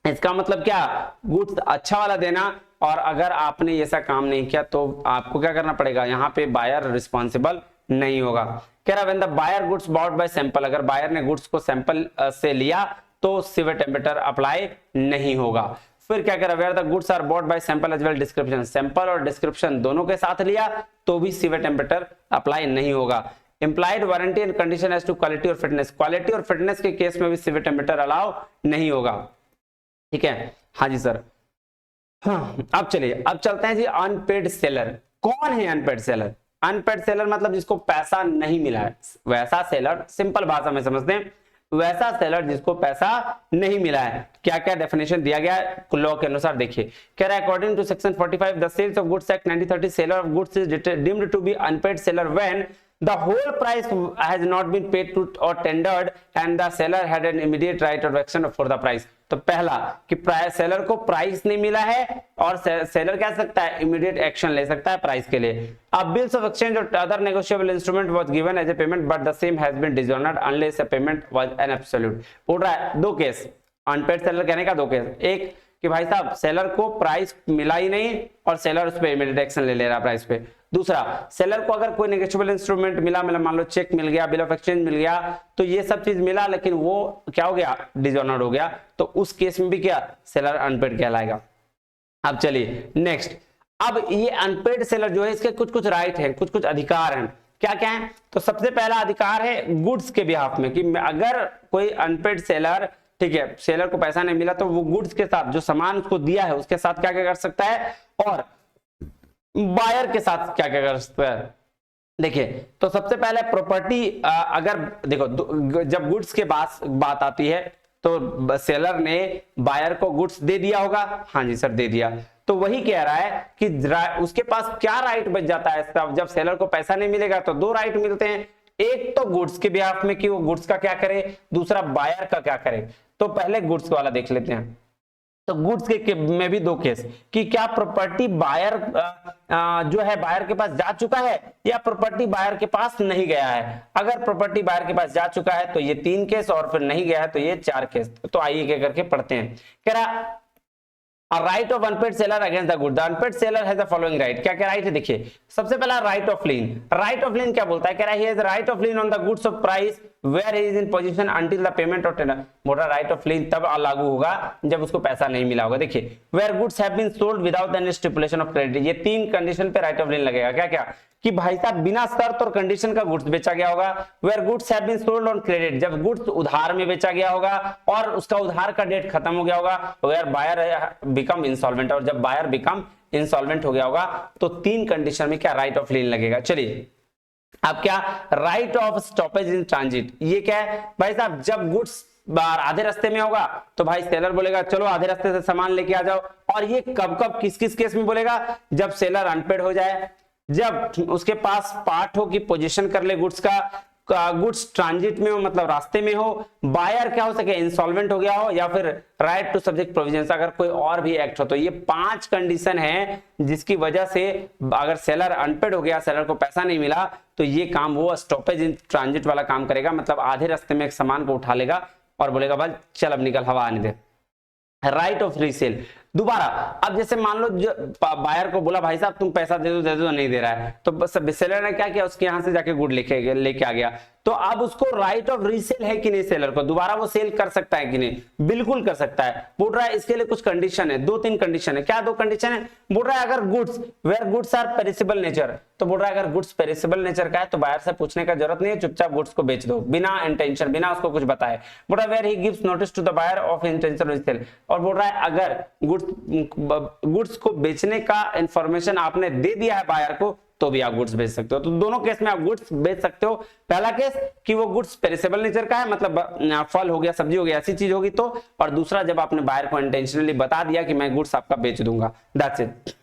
इसका मतलब क्या, गुड्स अच्छा वाला देना, और अगर आपने ऐसा काम नहीं किया तो आपको क्या करना पड़ेगा, यहाँ पे बायर रिस्पॉन्सिबल नहीं होगा। कह रहा when the buyer goods bought by sample, अगर बायर ने गुड्स को सैंपल से लिया तो सेवर टेम्परेचर अप्लाई नहीं होगा। फिर क्या कह रहा है, where the goods are bought by sample as well description, sample और डिस्क्रिप्शन दोनों के साथ लिया तो भी सेवर टेम्परेचर अप्लाई नहीं होगा। Implied warranty and condition as to quality और फिटनेस, क्वालिटी और फिटनेस के केस में भी सेवर टेम्परेचर अलाउ नहीं होगा। ठीक है, हाँ जी सर। हाँ अब चलिए, अब चलते हैं जी अनपेड सेलर। कौन है अनपेड सेलर? अनपेड सेलर मतलब जिसको पैसा नहीं मिला है, वैसा सेलर, सिंपल भाषा में समझते हैं, वैसा सेलर जिसको पैसा नहीं मिला है। क्या क्या डेफिनेशन दिया गया है लॉ के अनुसार, देखिए। कह रहा है according to section 45 the sales of goods act 1930 seller of goods is deemed to be unpaid seller when the whole price has not been paid to or tendered and the seller had an immediate right of action for the price। तो पहला कि सेलर को प्राइस नहीं मिला है और सेलर क्या सकता है, इमीडिएट एक्शन ले सकता है प्राइस के लिए। अब बिल्स ऑफ एक्सचेंज और other negotiable instrument was given as a payment but the same has been dishonoured unless a payment was an absolute. बोल रहा है दो केस, अनपेड सेलर कहने का 2 केस, एक कि भाई साहब सेलर को प्राइस मिला ही नहीं और सेलर उस पर इमीडिएट एक्शन ले ले रहा प्राइस पे। दूसरा, सेलर को अगर कोई नेगोशिएबल इंस्ट्रूमेंट मिला, मतलब मान लो चेक मिल गया, बिल ऑफ एक्सचेंज मिल गया, तो ये सब चीज मिला लेकिन वो क्या हो गया, डिसऑनर्ड हो गया, तो उस केस में भी क्या, सेलर अनपेड कहलाएगा। अब चलिए नेक्स्ट, अब ये अनपेड सेलर जो है इसके कुछ कुछ राइट है, कुछ कुछ अधिकार हैं। क्या क्या है, तो सबसे पहला अधिकार है गुड्स के बिहाफ में, कि अगर कोई अनपेड सेलर, ठीक है, सेलर को पैसा नहीं मिला तो वो गुड्स के साथ, जो सामान उसको दिया है उसके साथ क्या क्या कर सकता है, और बायर के साथ क्या क्या कर सकता है। देखिए, तो सबसे पहले प्रॉपर्टी, अगर देखो जब गुड्स के बात आती है तो सेलर ने बायर को गुड्स दे दिया होगा, हाँ जी सर दे दिया, तो वही कह रहा है कि उसके पास क्या राइट बच जाता है जब सेलर को पैसा नहीं मिलेगा, तो 2 राइट मिलते हैं, एक तो गुड्स के बिहाफ में कि वो गुड्स का क्या करे, दूसरा बायर का क्या करे। तो पहले गुड्स वाला देख लेते हैं। तो गुड्स के में भी 2 केस, कि क्या प्रॉपर्टी बायर जो है बायर के पास जा चुका है या प्रॉपर्टी बायर के पास नहीं गया है। अगर प्रॉपर्टी बायर के पास जा चुका है तो ये 3 केस, और फिर नहीं गया है तो ये 4 केस। तो आइए क्या करके पढ़ते हैं। कह रहा A right of unpaid seller against the good. The unpaid seller has the following right. क्या क्या राइट है, देखिए सबसे पहला right of lien. Right of lien क्या बोलता है, कह रहा है he has the right of lien on the goods of price where he is in possession until the payment of tender। मोटा राइट ऑफ लीन तब लागू होगा जब उसको पैसा नहीं मिला होगा। देखिए where goods have been sold without any stipulation of credit, ये 3 कंडीशन पे राइट ऑफ लीन लगेगा। क्या क्या, कि भाई साहब बिना शर्त और कंडीशन का गुड्स बेचा गया होगा। Where goods have been sold on credit, जब गुड्स उधार में बेचा गया होगा और उसका उधार का डेट खत्म हो गया होगा। वेयर बायर बिकम इंसॉल्वेंट, और जब बायर बिकम इंसॉल्वेंट हो गया होगा, तो 3 कंडीशन में क्या राइट ऑफ लीन लगेगा। चलिए अब क्या, right of stoppage in transit, ये क्या है भाई साहब, जब गुड्स आधे रास्ते में होगा तो भाई सेलर बोलेगा चलो आधे रास्ते से सामान लेके आ जाओ। और ये कब कब किस किस केस में बोलेगा, जब सेलर अनपेड हो जाए, जब उसके पास पार्ट हो कि पोजीशन कर ले गुड्स का, गुड्स ट्रांजिट में हो मतलब रास्ते में हो, बायर क्या हो सके इंसॉल्वेंट हो गया हो, या फिर राइट टू सब्जेक्ट प्रोविजन अगर कोई और भी एक्ट हो। तो ये 5 कंडीशन है जिसकी वजह से अगर सेलर अनपेड हो गया, सेलर को पैसा नहीं मिला, तो ये काम वो स्टॉपेज इन ट्रांजिट वाला काम करेगा, मतलब आधे रास्ते में एक सामान को उठा लेगा और बोलेगा भाई चल अब निकल, हवा आने दे। राइट ऑफ रीसेल, दोबारा अब जैसे मान लो बायर को बोला भाई साहब तुम पैसा दे दो, नहीं दे रहा है, तो बस सेलर ने क्या किया, उसके यहां से जाके गुड लेके आ गया, तो अब उसको राइट ऑफ रीसेल है कि नहीं, सेलर को दोबारा वो सेल कर सकता है कि नहीं, बिल्कुल कर सकता है। बोल रहा है इसके लिए कुछ कंडीशन है, 2-3 कंडीशन है। क्या 2 कंडीशन है, बोल रहा है अगर goods where goods are perishable nature, तो बोल रहा है अगर गुड्स पेरिसेबल नेचर का है तो बायर से पूछने का जरूरत नहीं है, चुपचाप गुड्स को बेच दो बिना इंटेंशन, बिना उसको कुछ बताए। बोल रहा है where he gives notice to the buyer of intention resale, और बोल रहा है अगर गुड्स को बेचने का इंफॉर्मेशन आपने दे दिया है बायर को तो भी आप गुड्स बेच सकते हो। तो दोनों केस में आप गुड्स बेच सकते हो। पहला केस कि वो गुड्स पेरिसेबल नेचर का है, मतलब फल हो गया, सब्जी हो गया, ऐसी चीज होगी तो, और दूसरा जब आपने बायर को इंटेंशनली बता दिया कि मैं गुड्स आपका बेच दूंगा, दैट्स इट।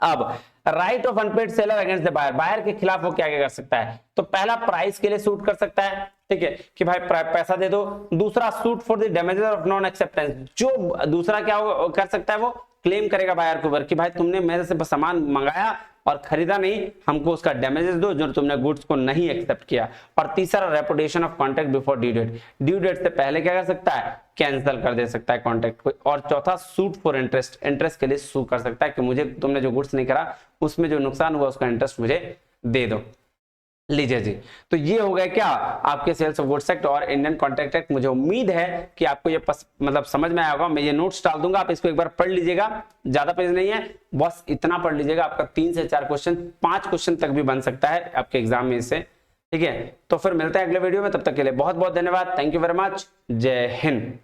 अब right of unpaid seller against the buyer, buyer के खिलाफ वो क्या क्या कर सकता है, तो पहला प्राइस के लिए सूट कर सकता है, ठीक है, कि भाई पैसा दे दो। दूसरा suit for the damages of non acceptance, जो दूसरा क्या कर सकता है, वो क्लेम करेगा बायर के ऊपर कि भाई तुमने मेरे से सामान मंगाया और खरीदा नहीं, हमको उसका डैमेजेस दो जो तुमने गुड्स को नहीं एक्सेप्ट किया। और तीसरा repudiation of contract before due date, due date से पहले क्या कर सकता है, कैंसिल कर दे सकता है कॉन्ट्रैक्ट को। और चौथा सूट फॉर इंटरेस्ट, इंटरेस्ट के लिए सू कर सकता है कि मुझे तुमने जो गुड्स नहीं करा उसमें जो नुकसान हुआ उसका इंटरेस्ट मुझे दे दो। लीजिए जी, तो ये हो गया क्या आपके सेल्स ऑफ गुड्स एक्ट और इंडियन कॉन्ट्रैक्ट एक्ट। मुझे उम्मीद है कि आपको ये मतलब समझ में आया होगा। मैं ये नोट्स डाल दूंगा, आप इसको एक बार पढ़ लीजिएगा, ज्यादा पेज नहीं है, बस इतना पढ़ लीजिएगा, आपका 3 से 4 क्वेश्चन, 5 क्वेश्चन तक भी बन सकता है आपके एग्जाम में इससे, ठीक है। तो फिर मिलते हैं अगले वीडियो में, तब तक के लिए बहुत बहुत धन्यवाद, थैंक यू वेरी मच, जय हिंद।